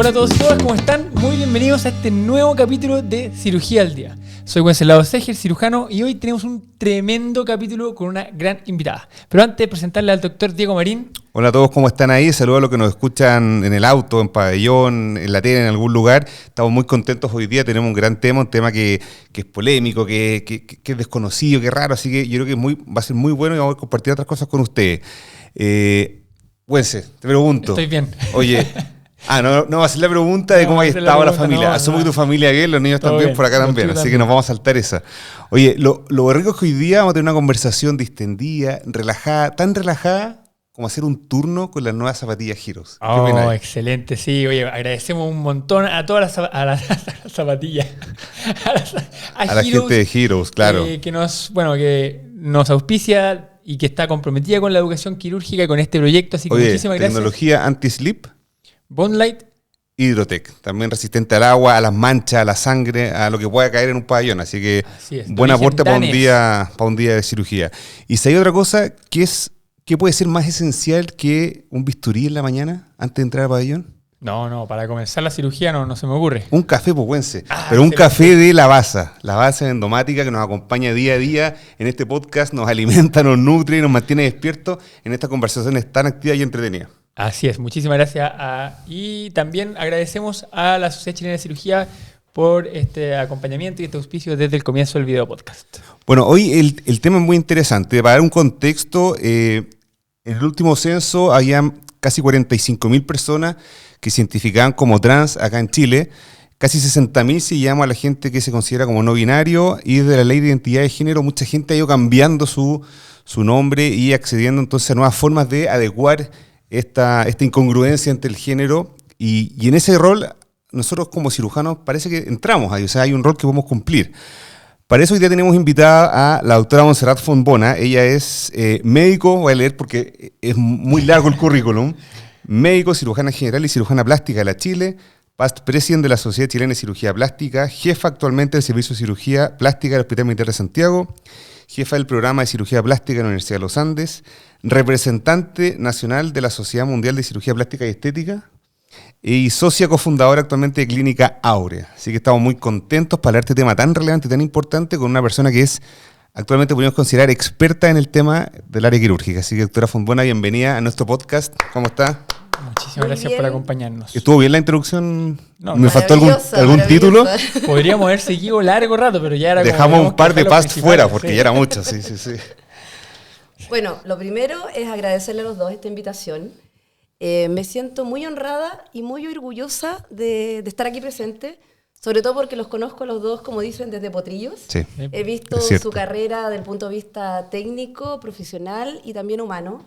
Hola a todos y todas, ¿cómo están? Muy bienvenidos a este nuevo capítulo de Cirugía al Día. Soy Wenceslao Seger, cirujano, y hoy tenemos un tremendo capítulo con una gran invitada. Pero antes de presentarle al doctor Diego Marín. Hola a todos, ¿cómo están ahí? Saludos a los que nos escuchan en el auto, en pabellón, en la tele, en algún lugar. Estamos muy contentos hoy día, tenemos un gran tema, un tema que es polémico, que es desconocido, que es raro, así que yo creo que va a ser muy bueno y vamos a compartir otras cosas con ustedes. Wences, te pregunto. Estoy bien. Oye... no va a ser la pregunta de cómo ha estado la familia. Asumo que tu familia bien, los niños también, por acá también, así que nos vamos a saltar esa. Oye, lo rico es que hoy día vamos a tener una conversación distendida, relajada, tan relajada como hacer un turno con las nuevas zapatillas Heroes. Oh, excelente, sí. Oye, agradecemos un montón a todas las zapatillas. a la gente de Heroes, claro. Que nos auspicia y que está comprometida con la educación quirúrgica y con este proyecto, así que muchísimas gracias. Tecnología anti-slip. Bondlight. Hydrotec, también resistente al agua, a las manchas, a la sangre, a lo que pueda caer en un pabellón. Así que buen aporte para un día de cirugía. Y si hay otra cosa, ¿qué puede ser más esencial que un bisturí en la mañana antes de entrar al pabellón? No, para comenzar la cirugía no se me ocurre. Un café pocuense, pero un café de la base endomática que nos acompaña día a día en este podcast, nos alimenta, nos nutre y nos mantiene despiertos en estas conversaciones tan activas y entretenidas. Así es, muchísimas gracias. Y también agradecemos a la Sociedad Chilena de Cirugía por este acompañamiento y este auspicio desde el comienzo del video podcast. Bueno, hoy el tema es muy interesante. Para dar un contexto, en el último censo había casi 45.000 personas que se identificaban como trans acá en Chile. Casi 60.000 se llama a la gente que se considera como no binario, y desde la ley de identidad de género mucha gente ha ido cambiando su nombre y accediendo entonces a nuevas formas de adecuar esta incongruencia entre el género, y en ese rol nosotros como cirujanos parece que entramos ahí, o sea, hay un rol que podemos cumplir. Para eso hoy día tenemos invitada a la doctora Montserrat Fontbona. Ella es médico, voy a leer porque es muy largo el currículum, médico, cirujana general y cirujana plástica de la Chile, past president de la Sociedad Chilena de Cirugía Plástica, jefa actualmente del Servicio de Cirugía Plástica del Hospital Militar de Santiago, jefa del programa de cirugía plástica en la Universidad de los Andes, representante nacional de la Sociedad Mundial de Cirugía Plástica y Estética y socia cofundadora actualmente de Clínica Áurea. Así que estamos muy contentos para hablar de este tema tan relevante y tan importante con una persona que es actualmente podríamos considerar experta en el tema del área quirúrgica. Así que, doctora Fontbona, bienvenida a nuestro podcast. ¿Cómo está? Muchísimas gracias por acompañarnos. ¿Estuvo bien la introducción? No, ¿me faltó algún título? Podríamos haber seguido largo rato, pero ya era dejamos un par de past fuera, porque ya era mucho, sí. Bueno, lo primero es agradecerle a los dos esta invitación. Me siento muy honrada y muy orgullosa de estar aquí presente, sobre todo porque los conozco a los dos, como dicen, desde potrillos. Sí, he visto su carrera desde el punto de vista técnico, profesional y también humano.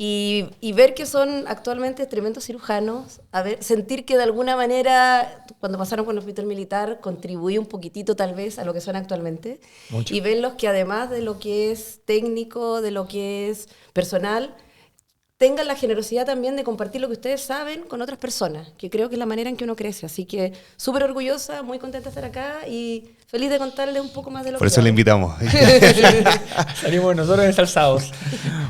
Y ver que son actualmente tremendos cirujanos, sentir que de alguna manera, cuando pasaron por el hospital militar, contribuí un poquitito tal vez a lo que son actualmente. Mucho. Y verlos que además de lo que es técnico, de lo que es personal, tengan la generosidad también de compartir lo que ustedes saben con otras personas, que creo que es la manera en que uno crece. Así que súper orgullosa, muy contenta de estar acá y feliz de contarles un poco más de lo que por eso le invitamos. Salimos nosotros ensalzados.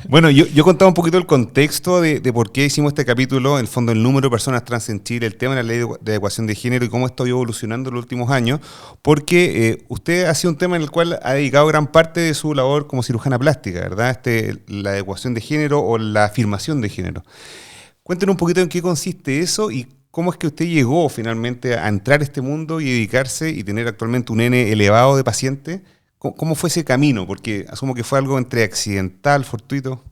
Bueno, yo contaba un poquito el contexto de por qué hicimos este capítulo, en el fondo el número de personas trans en Chile, el tema de la ley de adecuación de género y cómo esto ha ido evolucionando en los últimos años, porque usted ha sido un tema en el cual ha dedicado gran parte de su labor como cirujana plástica, ¿verdad? La adecuación de género o la afirmación de género. Cuéntenos un poquito en qué consiste eso y cómo es que usted llegó finalmente a entrar a este mundo y dedicarse y tener actualmente un N elevado de pacientes. ¿Cómo fue ese camino? Porque asumo que fue algo entre accidental, fortuito.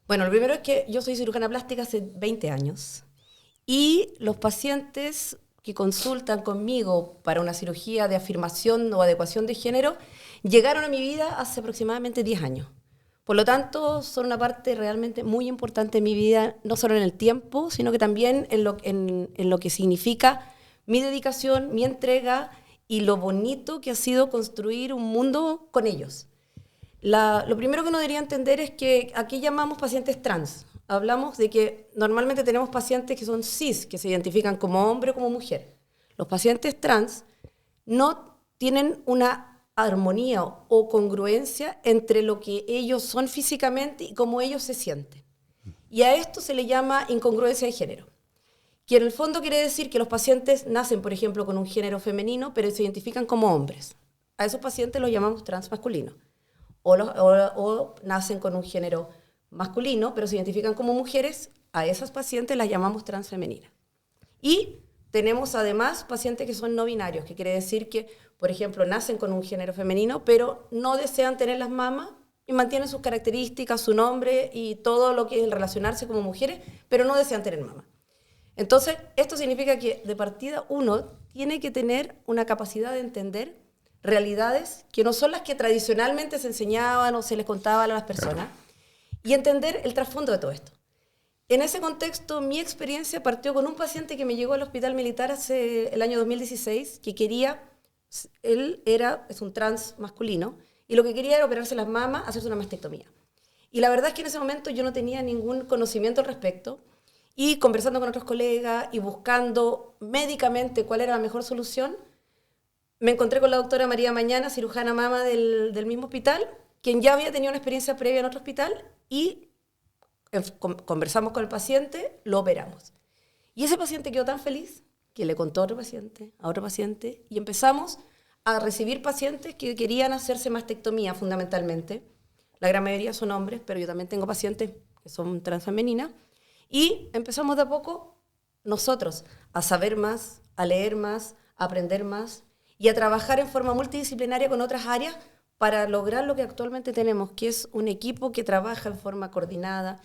Bueno, lo primero es que yo soy cirujana plástica hace 20 años y los pacientes que consultan conmigo para una cirugía de afirmación o adecuación de género llegaron a mi vida hace aproximadamente 10 años. Por lo tanto, son una parte realmente muy importante de mi vida, no solo en el tiempo, sino que también en lo que significa mi dedicación, mi entrega y lo bonito que ha sido construir un mundo con ellos. Lo primero que uno debería entender es que aquí llamamos pacientes trans. Hablamos de que normalmente tenemos pacientes que son cis, que se identifican como hombre o como mujer. Los pacientes trans no tienen una armonía o congruencia entre lo que ellos son físicamente y cómo ellos se sienten. Y a esto se le llama incongruencia de género. que en el fondo quiere decir que los pacientes nacen, por ejemplo, con un género femenino, pero se identifican como hombres. A esos pacientes los llamamos transmasculinos. O nacen con un género masculino, pero se identifican como mujeres. A esas pacientes las llamamos transfemeninas. Y tenemos además pacientes que son no binarios, que quiere decir que, por ejemplo, nacen con un género femenino, pero no desean tener las mamas y mantienen sus características, su nombre y todo lo que es el relacionarse como mujeres, pero no desean tener mamas. Entonces, esto significa que de partida uno tiene que tener una capacidad de entender realidades que no son las que tradicionalmente se enseñaban o se les contaban a las personas, y entender el trasfondo de todo esto. En ese contexto, mi experiencia partió con un paciente que me llegó al hospital militar hace el año 2016, que quería, es un trans masculino, y lo que quería era operarse las mamas, hacerse una mastectomía. Y la verdad es que en ese momento yo no tenía ningún conocimiento al respecto, y conversando con otros colegas y buscando médicamente cuál era la mejor solución, me encontré con la doctora María Mañana, cirujana mama del mismo hospital, quien ya había tenido una experiencia previa en otro hospital, y conversamos con el paciente, lo operamos. Y ese paciente quedó tan feliz que le contó a otro paciente, y empezamos a recibir pacientes que querían hacerse mastectomía fundamentalmente. La gran mayoría son hombres, pero yo también tengo pacientes que son transfemeninas. Y empezamos de a poco nosotros a saber más, a leer más, a aprender más y a trabajar en forma multidisciplinaria con otras áreas para lograr lo que actualmente tenemos, que es un equipo que trabaja en forma coordinada,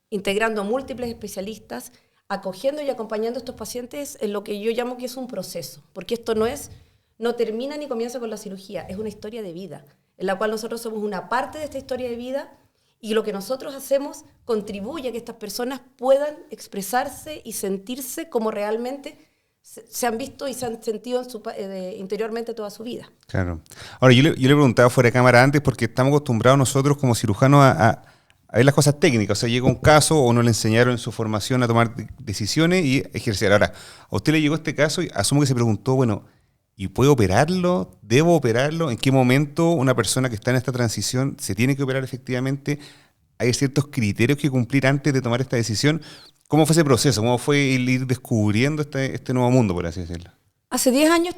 integrando múltiples especialistas, acogiendo y acompañando a estos pacientes en lo que yo llamo que es un proceso, porque esto no termina ni comienza con la cirugía, es una historia de vida, en la cual nosotros somos una parte de esta historia de vida, y lo que nosotros hacemos contribuye a que estas personas puedan expresarse y sentirse como realmente se han visto y se han sentido interiormente toda su vida. Claro. Ahora, yo le preguntaba fuera de cámara antes, porque estamos acostumbrados nosotros como cirujanos a ver las cosas técnicas. O sea, llega un caso o nos le enseñaron en su formación a tomar decisiones y ejercer. Ahora, a usted le llegó este caso y asumo que se preguntó, bueno, ¿y puedo operarlo? ¿Debo operarlo? ¿En qué momento una persona que está en esta transición se tiene que operar efectivamente? ¿Hay ciertos criterios que cumplir antes de tomar esta decisión? ¿Cómo fue ese proceso? ¿Cómo fue el ir descubriendo este nuevo mundo, por así decirlo? Hace 10 años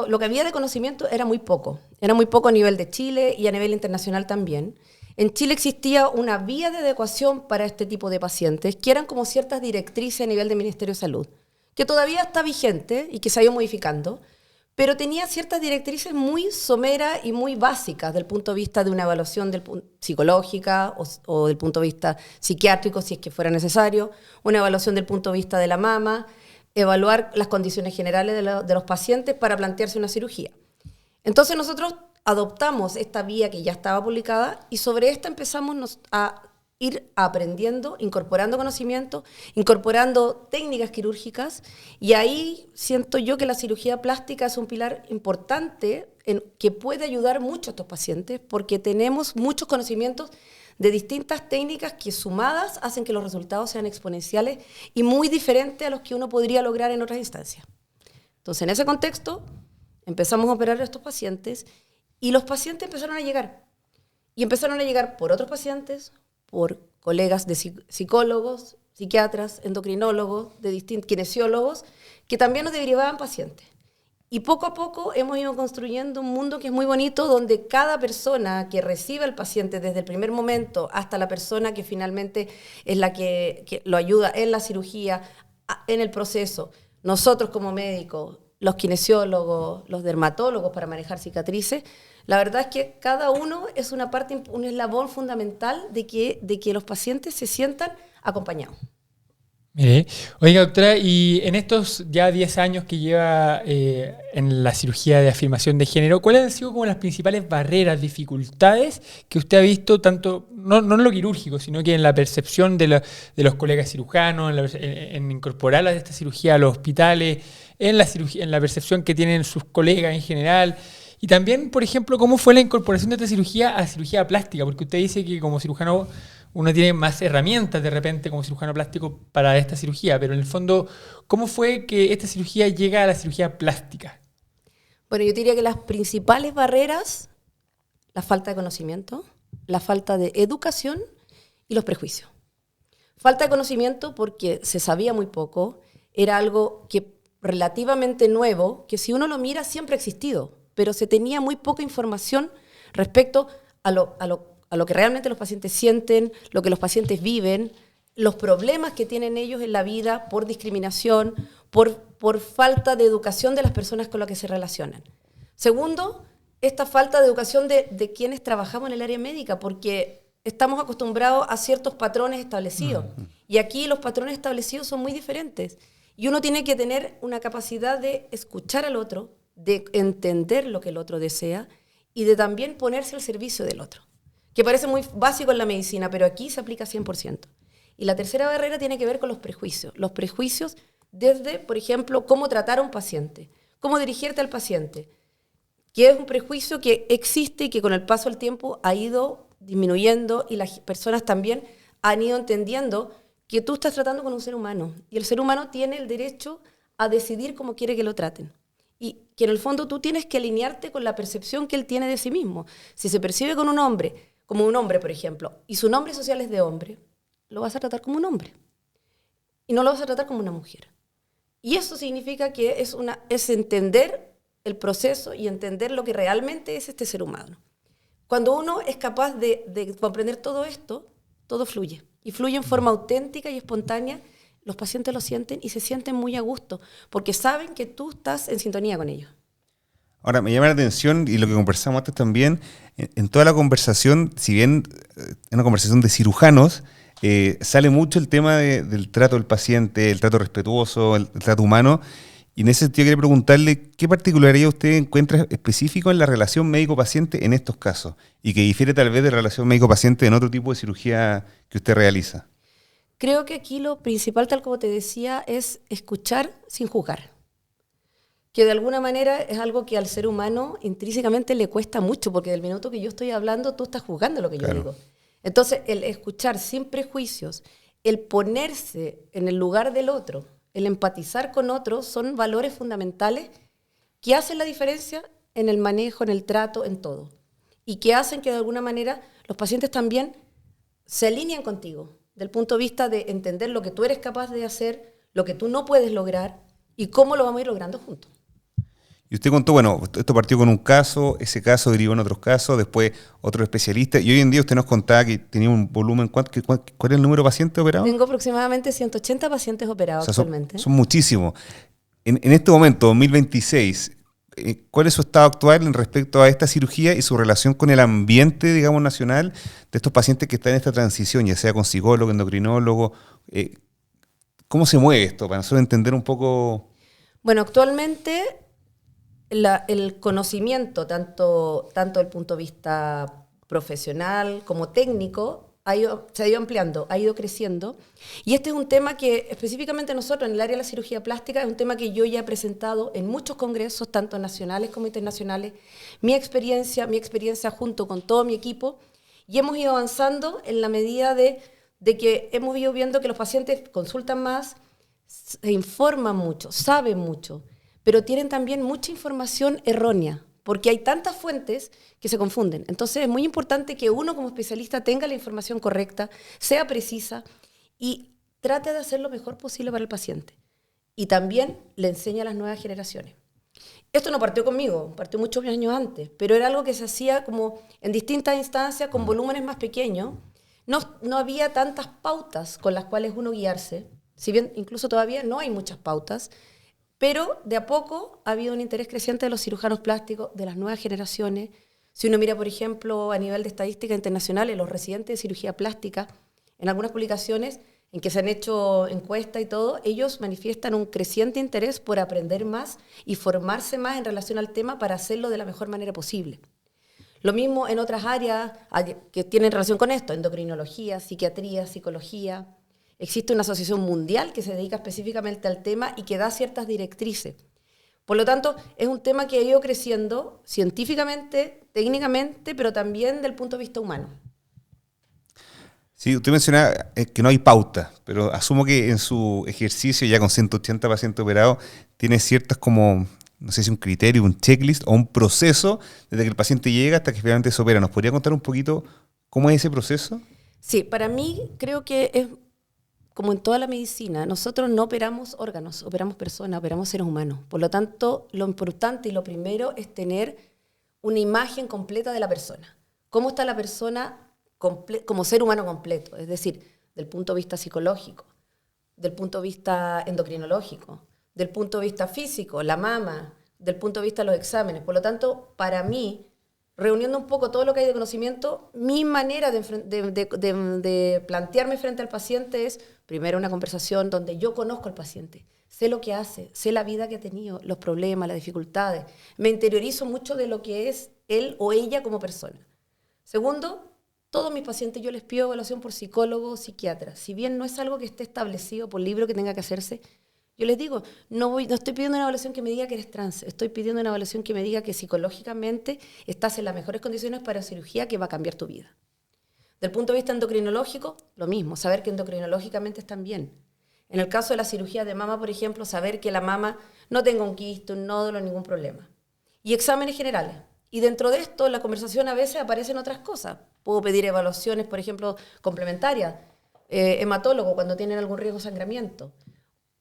lo que había de conocimiento era muy poco. Era muy poco a nivel de Chile y a nivel internacional también. En Chile existía una vía de adecuación para este tipo de pacientes, que eran como ciertas directrices a nivel del Ministerio de Salud, que todavía está vigente y que se ha ido modificando, pero tenía ciertas directrices muy someras y muy básicas del punto de vista de una evaluación psicológica o del punto de vista psiquiátrico, si es que fuera necesario, una evaluación del punto de vista de la mama, evaluar las condiciones generales de los pacientes para plantearse una cirugía. Entonces nosotros adoptamos esta vía que ya estaba publicada y sobre esta empezamos a ir aprendiendo, incorporando conocimiento, incorporando técnicas quirúrgicas, y ahí siento yo que la cirugía plástica es un pilar importante que puede ayudar mucho a estos pacientes porque tenemos muchos conocimientos de distintas técnicas que sumadas hacen que los resultados sean exponenciales y muy diferentes a los que uno podría lograr en otras instancias. Entonces, en ese contexto, empezamos a operar a estos pacientes y los pacientes empezaron a llegar. Y empezaron a llegar por otros pacientes, por colegas de psicólogos, psiquiatras, endocrinólogos, kinesiólogos, que también nos derivaban pacientes. Y poco a poco hemos ido construyendo un mundo que es muy bonito, donde cada persona que recibe al paciente desde el primer momento hasta la persona que finalmente es la que lo ayuda en la cirugía, en el proceso, nosotros como médicos, los kinesiólogos, los dermatólogos para manejar cicatrices, la verdad es que cada uno es un eslabón fundamental de que los pacientes se sientan acompañados. Mire, oiga doctora, y en estos ya 10 años que lleva en la cirugía de afirmación de género, ¿cuáles han sido como las principales barreras, dificultades que usted ha visto, tanto, no en lo quirúrgico, sino que en la percepción de los colegas cirujanos, en incorporar esta cirugía a los hospitales, en la percepción que tienen sus colegas en general? Y también, por ejemplo, ¿cómo fue la incorporación de esta cirugía a cirugía plástica? Porque usted dice que como cirujano uno tiene más herramientas de repente como cirujano plástico para esta cirugía, pero en el fondo, ¿cómo fue que esta cirugía llega a la cirugía plástica? Bueno, yo diría que las principales barreras, la falta de conocimiento, la falta de educación y los prejuicios. Falta de conocimiento porque se sabía muy poco, era algo que relativamente nuevo, que si uno lo mira siempre ha existido, pero se tenía muy poca información respecto a lo que realmente los pacientes sienten, lo que los pacientes viven, los problemas que tienen ellos en la vida por discriminación, por falta de educación de las personas con las que se relacionan. Segundo, esta falta de educación de quienes trabajamos en el área médica, porque estamos acostumbrados a ciertos patrones establecidos. Y aquí los patrones establecidos son muy diferentes. Y uno tiene que tener una capacidad de escuchar al otro, de entender lo que el otro desea y de también ponerse al servicio del otro, que parece muy básico en la medicina, pero aquí se aplica 100%. Y la tercera barrera tiene que ver con los prejuicios. Los prejuicios desde, por ejemplo, cómo tratar a un paciente, cómo dirigirte al paciente, que es un prejuicio que existe y que con el paso del tiempo ha ido disminuyendo y las personas también han ido entendiendo que tú estás tratando con un ser humano y el ser humano tiene el derecho a decidir cómo quiere que lo traten. Y que en el fondo tú tienes que alinearte con la percepción que él tiene de sí mismo. Si se percibe con un hombre, como un hombre, por ejemplo, y su nombre social es de hombre, lo vas a tratar como un hombre y no lo vas a tratar como una mujer. Y eso significa que es entender el proceso y entender lo que realmente es este ser humano. Cuando uno es capaz de comprender todo esto, todo fluye. Y fluye en forma auténtica y espontánea. Los pacientes lo sienten y se sienten muy a gusto, porque saben que tú estás en sintonía con ellos. Ahora, me llama la atención, y lo que conversamos antes también, en toda la conversación, si bien es una conversación de cirujanos, sale mucho el tema del trato del paciente, el trato respetuoso, el trato humano. Y en ese sentido quería preguntarle qué particularidad usted encuentra específico en la relación médico-paciente en estos casos y que difiere tal vez de la relación médico-paciente en otro tipo de cirugía que usted realiza. Creo que aquí lo principal, tal como te decía, es escuchar sin juzgar. Que de alguna manera es algo que al ser humano intrínsecamente le cuesta mucho, porque del minuto que yo estoy hablando, tú estás juzgando lo que yo digo. Entonces, el escuchar sin prejuicios, el ponerse en el lugar del otro, el empatizar con otros, son valores fundamentales que hacen la diferencia en el manejo, en el trato, en todo. Y que hacen que de alguna manera los pacientes también se alineen contigo, del punto de vista de entender lo que tú eres capaz de hacer, lo que tú no puedes lograr y cómo lo vamos a ir logrando juntos. Y usted contó, bueno, esto partió con un caso, ese caso derivó en otros casos, después otro especialista, y hoy en día usted nos contaba que tenía un volumen, ¿cuál es el número de pacientes operados? Tengo aproximadamente 180 pacientes operados actualmente. Son muchísimos. En este momento, 2026, ¿cuál es su estado actual en respecto a esta cirugía y su relación con el ambiente, digamos, nacional de estos pacientes que están en esta transición, ya sea con psicólogo, endocrinólogo? ¿Cómo se mueve esto? Para nosotros entender un poco. Bueno, actualmente el conocimiento, tanto desde el punto de vista profesional como técnico, se ha ido ampliando, ha ido creciendo. Y este es un tema que específicamente nosotros en el área de la cirugía plástica es un tema que yo ya he presentado en muchos congresos, tanto nacionales como internacionales. Mi experiencia junto con todo mi equipo, y hemos ido avanzando en la medida de que hemos ido viendo que los pacientes consultan más, se informan mucho, saben mucho, pero tienen también mucha información errónea, porque hay tantas fuentes que se confunden. Entonces es muy importante que uno como especialista tenga la información correcta, sea precisa y trate de hacer lo mejor posible para el paciente. Y también le enseña a las nuevas generaciones. Esto no partió conmigo, partió muchos años antes, pero era algo que se hacía como en distintas instancias con volúmenes más pequeños. No había tantas pautas con las cuales uno guiarse, si bien incluso todavía no hay muchas pautas, pero de a poco ha habido un interés creciente de los cirujanos plásticos, de las nuevas generaciones. Si uno mira, por ejemplo, a nivel de estadística internacional, los residentes de cirugía plástica, en algunas publicaciones en que se han hecho encuestas y todo, ellos manifiestan un creciente interés por aprender más y formarse más en relación al tema para hacerlo de la mejor manera posible. Lo mismo en otras áreas que tienen relación con esto, endocrinología, psiquiatría, psicología. Existe una asociación mundial que se dedica específicamente al tema y que da ciertas directrices. Por lo tanto, es un tema que ha ido creciendo científicamente, técnicamente, pero también del punto de vista humano. Sí, usted mencionaba que no hay pauta, pero asumo que en su ejercicio, ya con 180 pacientes operados, tiene ciertas como, no sé si un criterio, un checklist o un proceso desde que el paciente llega hasta que finalmente se opera. ¿Nos podría contar un poquito cómo es ese proceso? Sí, para mí creo que es como en toda la medicina, nosotros no operamos órganos, operamos personas, operamos seres humanos. Por lo tanto, lo importante y lo primero es tener una imagen completa de la persona. ¿Cómo está la persona como ser humano completo? Es decir, del punto de vista psicológico, del punto de vista endocrinológico, del punto de vista físico, la mama, del punto de vista de los exámenes. Por lo tanto, para mí, reuniendo un poco todo lo que hay de conocimiento, mi manera de plantearme frente al paciente es, primero, una conversación donde yo conozco al paciente, sé lo que hace, sé la vida que ha tenido, los problemas, las dificultades, me interiorizo mucho de lo que es él o ella como persona. Segundo, todos mis pacientes yo les pido evaluación por psicólogo o psiquiatra. Si bien no es algo que esté establecido por libro que tenga que hacerse, yo les digo, no estoy pidiendo una evaluación que me diga que eres trans, estoy pidiendo una evaluación que me diga que psicológicamente estás en las mejores condiciones para cirugía que va a cambiar tu vida. Del punto de vista endocrinológico, lo mismo, saber que endocrinológicamente están bien. En el caso de la cirugía de mama, por ejemplo, saber que la mama no tenga un quiste, un nódulo, ningún problema. Y exámenes generales. Y dentro de esto, en la conversación a veces aparecen otras cosas. Puedo pedir evaluaciones, por ejemplo, complementarias, hematólogo cuando tienen algún riesgo de sangramiento,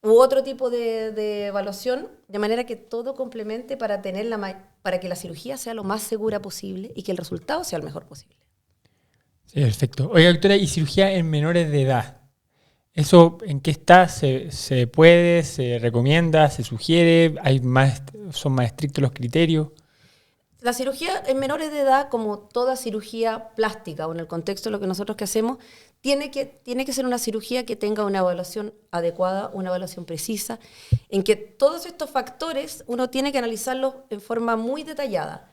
u otro tipo de evaluación, de manera que todo complemente para que la cirugía sea lo más segura posible y que el resultado sea el mejor posible. Sí, perfecto. Oiga, doctora, ¿y cirugía en menores de edad? ¿Eso en qué está? ¿Se puede? ¿Se recomienda? ¿Se sugiere? ¿Son más estrictos los criterios? La cirugía en menores de edad, como toda cirugía plástica o en el contexto de lo que nosotros que hacemos, tiene que ser una cirugía que tenga una evaluación adecuada, una evaluación precisa, en que todos estos factores uno tiene que analizarlos en forma muy detallada.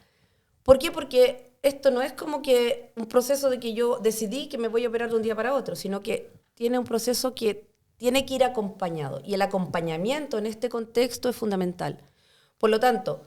¿Por qué? Porque esto no es como que un proceso de que yo decidí que me voy a operar de un día para otro, sino que tiene un proceso que tiene que ir acompañado. Y el acompañamiento en este contexto es fundamental. Por lo tanto,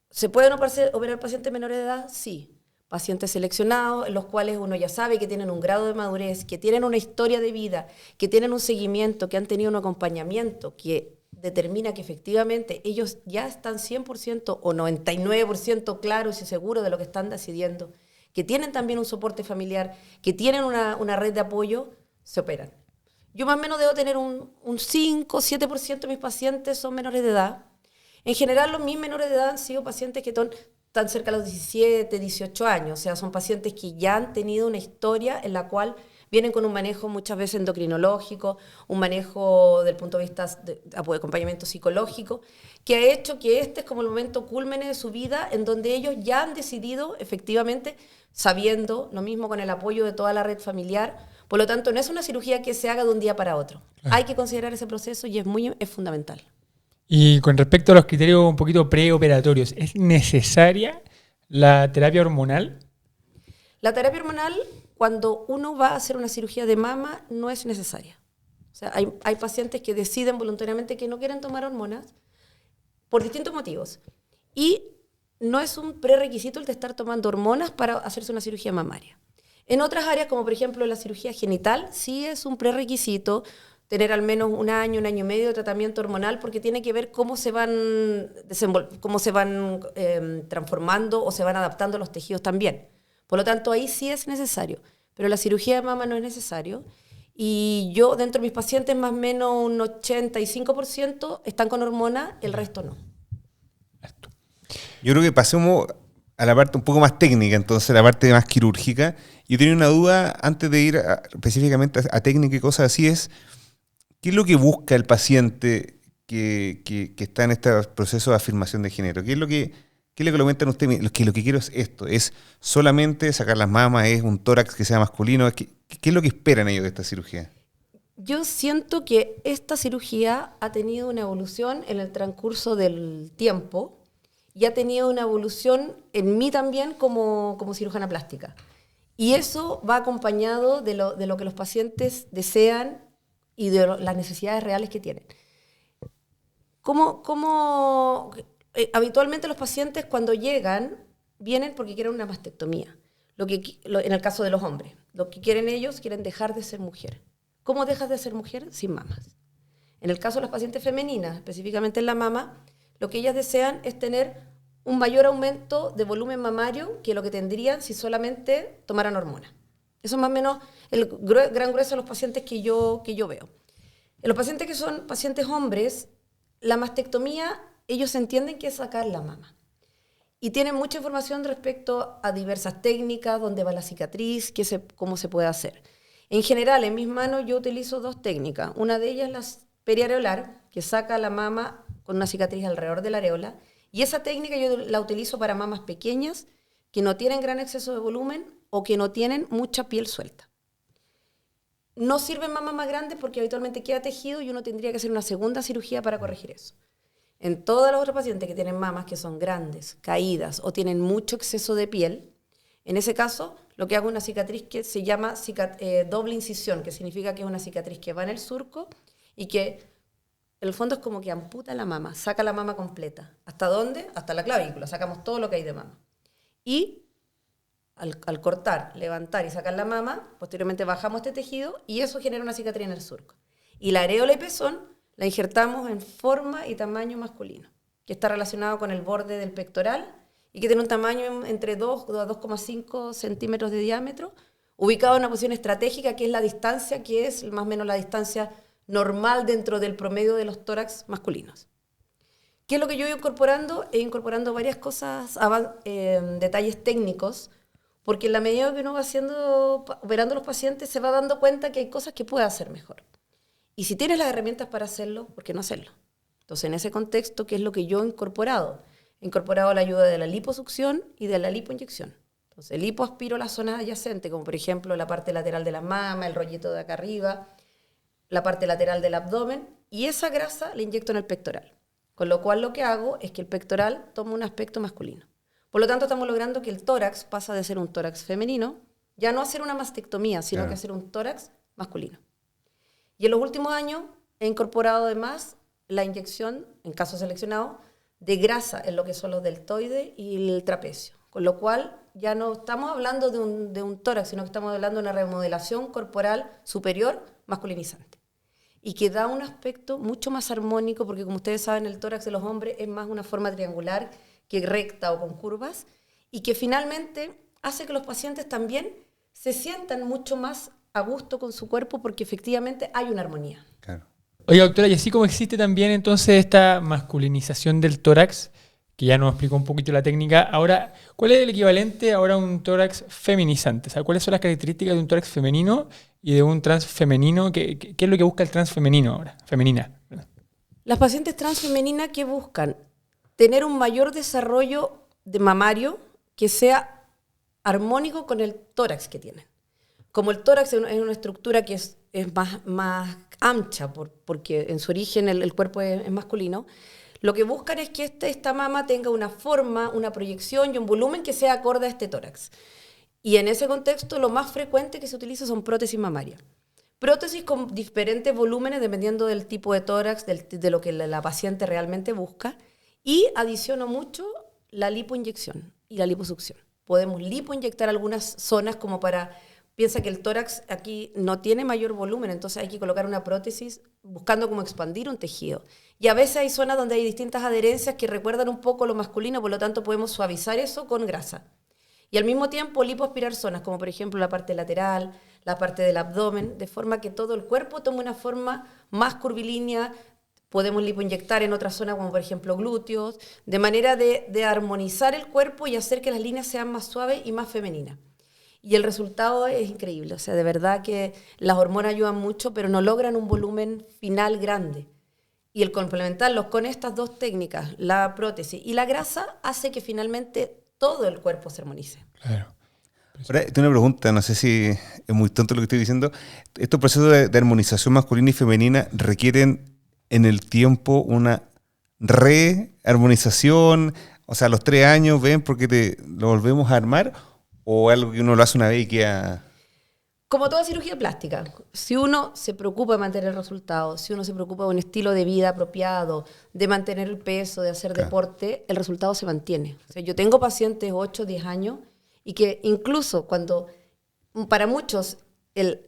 ¿se pueden operar pacientes menores de edad? Sí. Pacientes seleccionados, en los cuales uno ya sabe que tienen un grado de madurez, que tienen una historia de vida, que tienen un seguimiento, que han tenido un acompañamiento que determina que efectivamente ellos ya están 100% o 99% claros y seguros de lo que están decidiendo, que tienen también un soporte familiar, que tienen una red de apoyo, se operan. Yo más o menos debo tener un 5 o 7% de mis pacientes son menores de edad. En general, mis menores de edad han sido pacientes que están cerca de los 17, 18 años. O sea, son pacientes que ya han tenido una historia en la cual vienen con un manejo muchas veces endocrinológico, un manejo del punto de vista de acompañamiento psicológico, que ha hecho que este es como el momento cúlmine de su vida en donde ellos ya han decidido, efectivamente, sabiendo, lo mismo con el apoyo de toda la red familiar. Por lo tanto, no es una cirugía que se haga de un día para otro. Claro. Hay que considerar ese proceso y es fundamental. Y con respecto a los criterios un poquito preoperatorios, ¿es necesaria la terapia hormonal? La terapia hormonal, cuando uno va a hacer una cirugía de mama, no es necesaria. O sea, hay pacientes que deciden voluntariamente que no quieren tomar hormonas por distintos motivos. Y no es un prerequisito el de estar tomando hormonas para hacerse una cirugía mamaria. En otras áreas, como por ejemplo la cirugía genital, sí es un prerequisito tener al menos un año y medio de tratamiento hormonal, porque tiene que ver cómo se van transformando o se van adaptando los tejidos también. Por lo tanto, ahí sí es necesario. Pero la cirugía de mama no es necesario. Y yo, dentro de mis pacientes, más o menos un 85% están con hormonas, el resto no. Yo creo que pasemos a la parte un poco más técnica, entonces la parte más quirúrgica. Yo tenía una duda antes de ir específicamente a técnica y cosas así, es ¿qué es lo que busca el paciente que está en este proceso de afirmación de género? ¿Qué es lo que comentan ustedes? Lo que quiero es esto, es solamente sacar las mamas, es un tórax que sea masculino. ¿Qué es lo que esperan ellos de esta cirugía? Yo siento que esta cirugía ha tenido una evolución en el transcurso del tiempo y ha tenido una evolución en mí también como cirujana plástica. Y eso va acompañado de lo que los pacientes desean y de las necesidades reales que tienen. Habitualmente los pacientes cuando llegan, vienen porque quieren una mastectomía. En el caso de los hombres, lo que quieren ellos, quieren dejar de ser mujer. ¿Cómo dejas de ser mujer? Sin mamas. En el caso de las pacientes femeninas, específicamente en la mama, lo que ellas desean es tener un mayor aumento de volumen mamario que lo que tendrían si solamente tomaran hormonas. Eso es más o menos el gran grueso de los pacientes que yo veo. En los pacientes que son pacientes hombres, la mastectomía, ellos entienden que es sacar la mama. Y tienen mucha información respecto a diversas técnicas, dónde va la cicatriz, cómo se puede hacer. En general, en mis manos yo utilizo 2 técnicas. Una de ellas es la periareolar, que saca la mama con una cicatriz alrededor de la areola. Y esa técnica yo la utilizo para mamas pequeñas que no tienen gran exceso de volumen o que no tienen mucha piel suelta. No sirven mamas más grandes porque habitualmente queda tejido y uno tendría que hacer una segunda cirugía para corregir eso. En todas las otras pacientes que tienen mamas que son grandes, caídas o tienen mucho exceso de piel, en ese caso lo que hago es una cicatriz que se llama doble incisión, que significa que es una cicatriz que va en el surco y que en el fondo es como que amputa la mama, saca la mama completa. ¿Hasta dónde? Hasta la clavícula, sacamos todo lo que hay de mama. Y al cortar, levantar y sacar la mama, posteriormente bajamos este tejido y eso genera una cicatriz en el surco. Y la areola y pezón la injertamos en forma y tamaño masculino, que está relacionado con el borde del pectoral y que tiene un tamaño entre 2 a 2,5 centímetros de diámetro, ubicado en una posición estratégica, que es la distancia, que es más o menos la distancia normal dentro del promedio de los tórax masculinos. ¿Qué es lo que yo voy incorporando? He incorporando varias cosas, detalles técnicos, porque en la medida que uno va operando a los pacientes, se va dando cuenta que hay cosas que puede hacer mejor. Y si tienes las herramientas para hacerlo, ¿por qué no hacerlo? Entonces, en ese contexto, ¿qué es lo que yo he incorporado? He incorporado la ayuda de la liposucción y de la lipoinyección. Entonces, lipoaspiro las zonas adyacentes, como por ejemplo la parte lateral de la mama, el rollito de acá arriba, la parte lateral del abdomen, y esa grasa la inyecto en el pectoral. Con lo cual lo que hago es que el pectoral toma un aspecto masculino. Por lo tanto, estamos logrando que el tórax pasa de ser un tórax femenino, ya no a ser una mastectomía, sino que a ser un tórax masculino. Y en los últimos años he incorporado además la inyección, en casos seleccionados, de grasa en lo que son los deltoides y el trapecio. Con lo cual ya no estamos hablando de un tórax, sino que estamos hablando de una remodelación corporal superior masculinizante. Y que da un aspecto mucho más armónico, porque como ustedes saben, el tórax de los hombres es más una forma triangular que recta o con curvas, y que finalmente hace que los pacientes también se sientan mucho más a gusto con su cuerpo, porque efectivamente hay una armonía. Claro. Oiga, doctora, y así como existe también entonces esta masculinización del tórax, que ya nos explicó un poquito la técnica, ahora, ¿cuál es el equivalente ahora a un tórax feminizante? O sea, ¿cuáles son las características de un tórax femenino y de un trans femenino? ¿Qué es lo que busca el trans femenino ahora? Femenina. Las pacientes transfemeninas que buscan tener un mayor desarrollo de mamario que sea armónico con el tórax que tienen. Como el tórax es una estructura que es más ancha, porque en su origen el cuerpo es masculino, lo que buscan es que esta mama tenga una forma, una proyección y un volumen que sea acorde a este tórax. Y en ese contexto lo más frecuente que se utiliza son prótesis mamarias. Prótesis con diferentes volúmenes dependiendo del tipo de tórax, de lo que la paciente realmente busca. Y adiciono mucho la lipoinyección y la liposucción. Podemos lipoinyectar algunas zonas como para... Piensa que el tórax aquí no tiene mayor volumen, entonces hay que colocar una prótesis buscando cómo expandir un tejido. Y a veces hay zonas donde hay distintas adherencias que recuerdan un poco lo masculino, por lo tanto podemos suavizar eso con grasa. Y al mismo tiempo lipoaspirar zonas, como por ejemplo la parte lateral, la parte del abdomen, de forma que todo el cuerpo tome una forma más curvilínea. Podemos lipoinyectar en otras zonas, como por ejemplo glúteos, de manera de armonizar el cuerpo y hacer que las líneas sean más suaves y más femeninas. Y el resultado es increíble, o sea, de verdad que las hormonas ayudan mucho, pero no logran un volumen final grande. Y el complementarlos con estas 2 técnicas, la prótesis y la grasa, hace que finalmente todo el cuerpo se armonice. Claro. Ahora, tengo una pregunta, no sé si es muy tonto lo que estoy diciendo. ¿Estos procesos de armonización masculina y femenina requieren en el tiempo una rearmonización? O sea, a los 3 años ven porque lo volvemos a armar, o algo que uno lo hace una vez y queda... Como toda cirugía plástica, si uno se preocupa de mantener el resultado, si uno se preocupa de un estilo de vida apropiado, de mantener el peso, de hacer deporte, el resultado se mantiene. O sea, yo tengo pacientes 8, 10 años y que incluso cuando, para muchos, en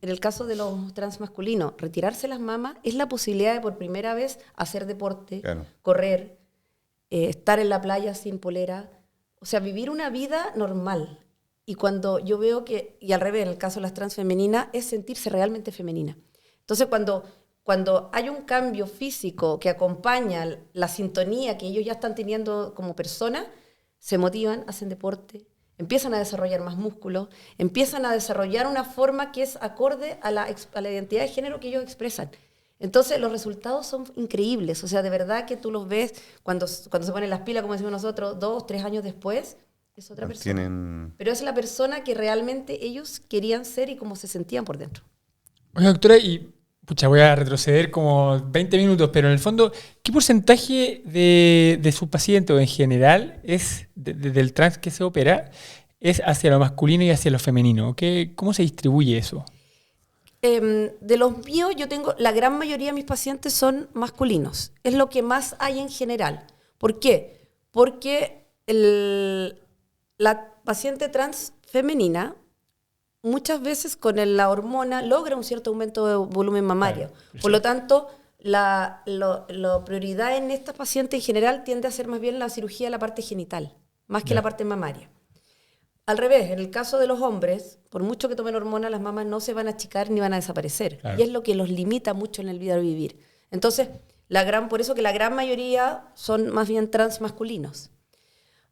el caso de los transmasculinos, retirarse las mamas es la posibilidad de por primera vez hacer deporte, correr, estar en la playa sin polera, o sea, vivir una vida normal. Y cuando yo veo que, y al revés, en el caso de las transfemeninas, es sentirse realmente femenina. Entonces, cuando cuando hay un cambio físico que acompaña la sintonía que ellos ya están teniendo como personas, se motivan, hacen deporte, empiezan a desarrollar más músculos, empiezan a desarrollar una forma que es acorde a la identidad de género que ellos expresan. Entonces los resultados son increíbles, o sea, de verdad que tú los ves cuando se ponen las pilas, como decimos nosotros, 2, 3 años después, es otra persona. Pero es la persona que realmente ellos querían ser y cómo se sentían por dentro. Oye, doctora, y pucha, voy a retroceder como 20 minutos, pero en el fondo, ¿qué porcentaje de sus pacientes o en general es del trans que se opera es hacia lo masculino y hacia lo femenino? ¿Cómo se distribuye eso? De los míos, yo tengo, la gran mayoría de mis pacientes son masculinos. Es lo que más hay en general. ¿Por qué? Porque la paciente trans femenina muchas veces con la hormona logra un cierto aumento de volumen mamario. Claro, por lo tanto, la prioridad en estas pacientes en general tiende a ser más bien la cirugía de la parte genital, más que la parte mamaria. Al revés, en el caso de los hombres, por mucho que tomen hormona, las mamas no se van a achicar ni van a desaparecer. Claro. Y es lo que los limita mucho en el vida de vivir. Entonces, por eso que la gran mayoría son más bien transmasculinos.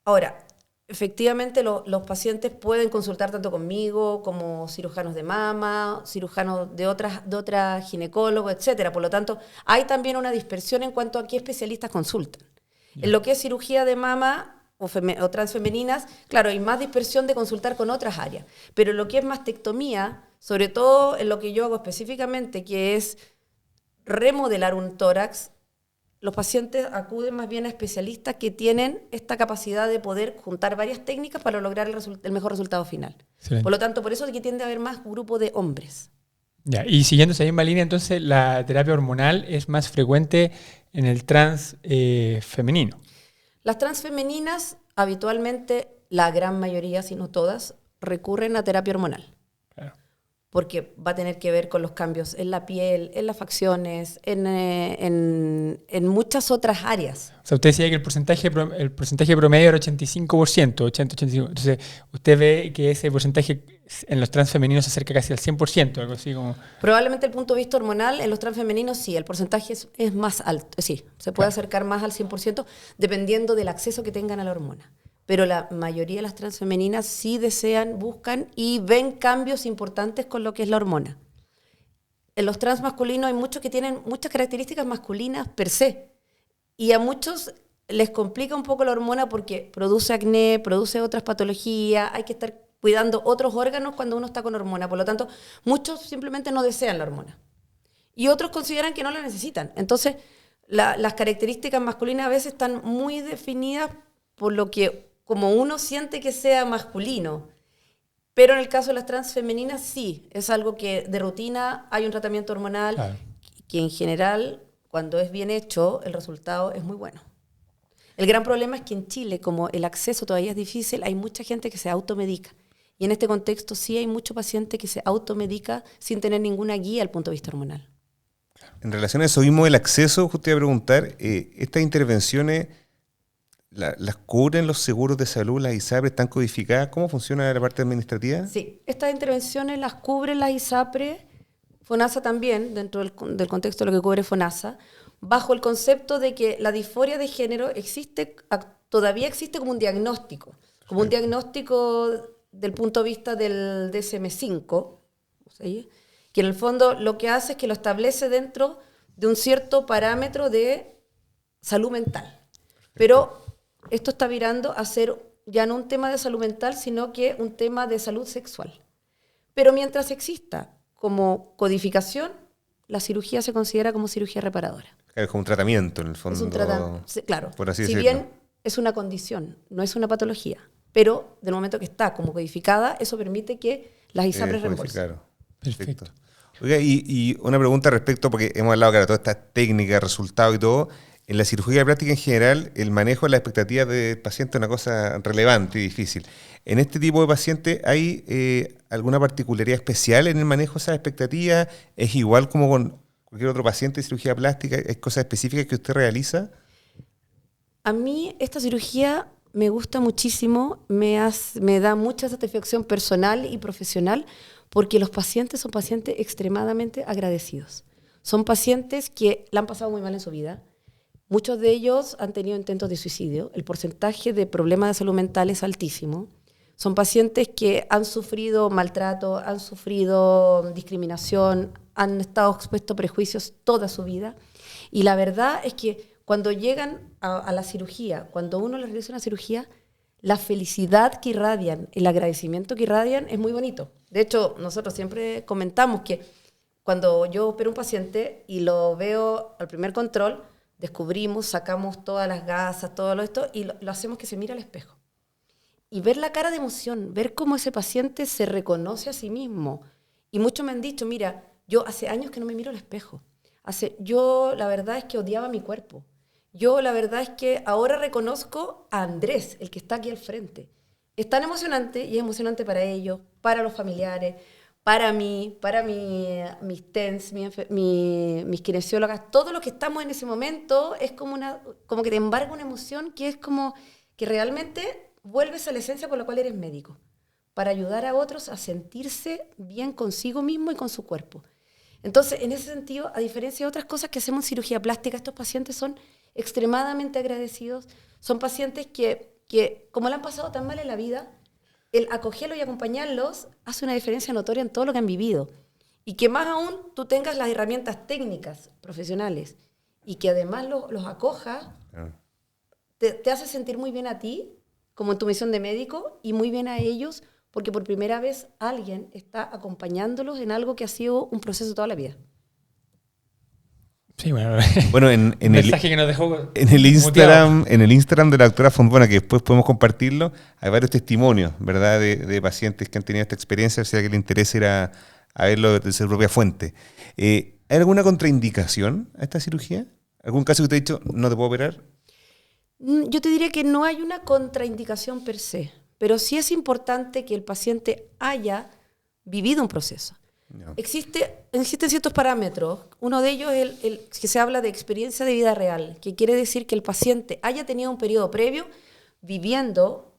Ahora, efectivamente los pacientes pueden consultar tanto conmigo como cirujanos de mama, cirujanos de otras ginecólogos, etc. Por lo tanto, hay también una dispersión en cuanto a qué especialistas consultan. En lo que es cirugía de mama o transfemeninas, claro, hay más dispersión de consultar con otras áreas. Pero lo que es mastectomía, sobre todo en lo que yo hago específicamente, que es remodelar un tórax, los pacientes acuden más bien a especialistas que tienen esta capacidad de poder juntar varias técnicas para lograr el mejor resultado final. Excelente. Por lo tanto, por eso es que tiende a haber más grupo de hombres. Ya, y siguiendo esa misma línea, entonces la terapia hormonal es más frecuente en el trans femenino. Las transfemeninas, habitualmente, la gran mayoría, si no todas, recurren a terapia hormonal. Claro. Porque va a tener que ver con los cambios en la piel, en las facciones, en muchas otras áreas. O sea, usted decía que el porcentaje promedio era 85%, 80-85%. Entonces, usted ve que ese porcentaje en los transfemeninos se acerca casi al 100%, algo así como... Probablemente el punto de vista hormonal, en los transfemeninos sí, el porcentaje es más alto. Sí, se puede acercar más al 100% dependiendo del acceso que tengan a la hormona. Pero la mayoría de las transfemeninas sí desean, buscan y ven cambios importantes con lo que es la hormona. En los transmasculinos hay muchos que tienen muchas características masculinas per se. Y a muchos les complica un poco la hormona porque produce acné, produce otras patologías, hay que estar cuidando otros órganos cuando uno está con hormona. Por lo tanto, muchos simplemente no desean la hormona. Y otros consideran que no la necesitan. Entonces, las características masculinas a veces están muy definidas por lo que como uno siente que sea masculino. Pero en el caso de las transfemeninas sí, es algo que de rutina hay un tratamiento hormonal, claro, que en general, cuando es bien hecho, el resultado es muy bueno. El gran problema es que en Chile, como el acceso todavía es difícil, hay mucha gente que se automedica. Y en este contexto sí hay mucho paciente que se automedica sin tener ninguna guía al punto de vista hormonal. En relación a eso mismo del acceso, justo iba a preguntar, estas intervenciones... ¿Las cubren los seguros de salud, las ISAPRE, están codificadas? ¿Cómo funciona la parte administrativa? Sí, estas intervenciones las cubren las ISAPRE, FONASA también, dentro del contexto de lo que cubre FONASA, bajo el concepto de que la disforia de género todavía existe como un diagnóstico, como un diagnóstico del punto de vista del DSM-5, ¿sí? Que en el fondo lo que hace es que lo establece dentro de un cierto parámetro de salud mental. Pero esto está virando a ser ya no un tema de salud mental, sino que un tema de salud sexual. Pero mientras exista como codificación, la cirugía se considera como cirugía reparadora. Es como un tratamiento, en el fondo. Es un tratamiento, claro. Por así decirlo. Bien es una condición, no es una patología, pero del momento que está como codificada, eso permite que las ISAPRES reembolsen. Perfecto. Oiga, y una pregunta respecto, porque hemos hablado de todas estas técnicas, resultados y todo. En la cirugía plástica en general, el manejo de las expectativas del paciente es una cosa relevante y difícil. ¿En este tipo de pacientes hay alguna particularidad especial en el manejo de esas expectativas? ¿Es igual como con cualquier otro paciente de cirugía plástica? ¿Hay cosas específicas que usted realiza? A mí esta cirugía me gusta muchísimo, me da mucha satisfacción personal y profesional porque los pacientes son pacientes extremadamente agradecidos. Son pacientes que la han pasado muy mal en su vida. Muchos de ellos han tenido intentos de suicidio. El porcentaje de problemas de salud mental es altísimo. Son pacientes que han sufrido maltrato, han sufrido discriminación, han estado expuestos a prejuicios toda su vida. Y la verdad es que cuando llegan a la cirugía, cuando uno les realiza una cirugía, la felicidad que irradian, el agradecimiento que irradian es muy bonito. De hecho, nosotros siempre comentamos que cuando yo opero a un paciente y lo veo al primer control, descubrimos, sacamos todas las gasas, todo esto, y lo hacemos que se mire al espejo. Y ver la cara de emoción, ver cómo ese paciente se reconoce a sí mismo. Y muchos me han dicho, mira, yo hace años que no me miro al espejo. Yo la verdad es que odiaba mi cuerpo. Yo la verdad es que ahora reconozco a Andrés, el que está aquí al frente. Es tan emocionante y es emocionante para ellos, para los familiares, para mí, para mis TENS, mis kinesiólogas, todos los que estamos en ese momento, es como que te embarga una emoción que es como que realmente vuelves a la esencia por la cual eres médico, para ayudar a otros a sentirse bien consigo mismo y con su cuerpo. Entonces, en ese sentido, a diferencia de otras cosas que hacemos en cirugía plástica, estos pacientes son extremadamente agradecidos, son pacientes que como le han pasado tan mal en la vida, el acogerlos y acompañarlos hace una diferencia notoria en todo lo que han vivido. Y que más aún tú tengas las herramientas técnicas, profesionales, y que además los acojas, te hace sentir muy bien a ti, como en tu misión de médico, y muy bien a ellos, porque por primera vez alguien está acompañándolos en algo que ha sido un proceso toda la vida. Sí, bueno. Bueno, en el mensaje que nos dejó en el Instagram de la doctora Fontbuena, que después podemos compartirlo, hay varios testimonios, ¿verdad?, de pacientes que han tenido esta experiencia, si a alguien le interesa ir a verlo desde su propia fuente. ¿Hay alguna contraindicación a esta cirugía? ¿Algún caso que te he dicho, no te puedo operar? Yo te diría que no hay una contraindicación per se, pero sí es importante que el paciente haya vivido un proceso. No. Existen ciertos parámetros. Uno de ellos es el que se habla de experiencia de vida real, que quiere decir que el paciente haya tenido un periodo previo viviendo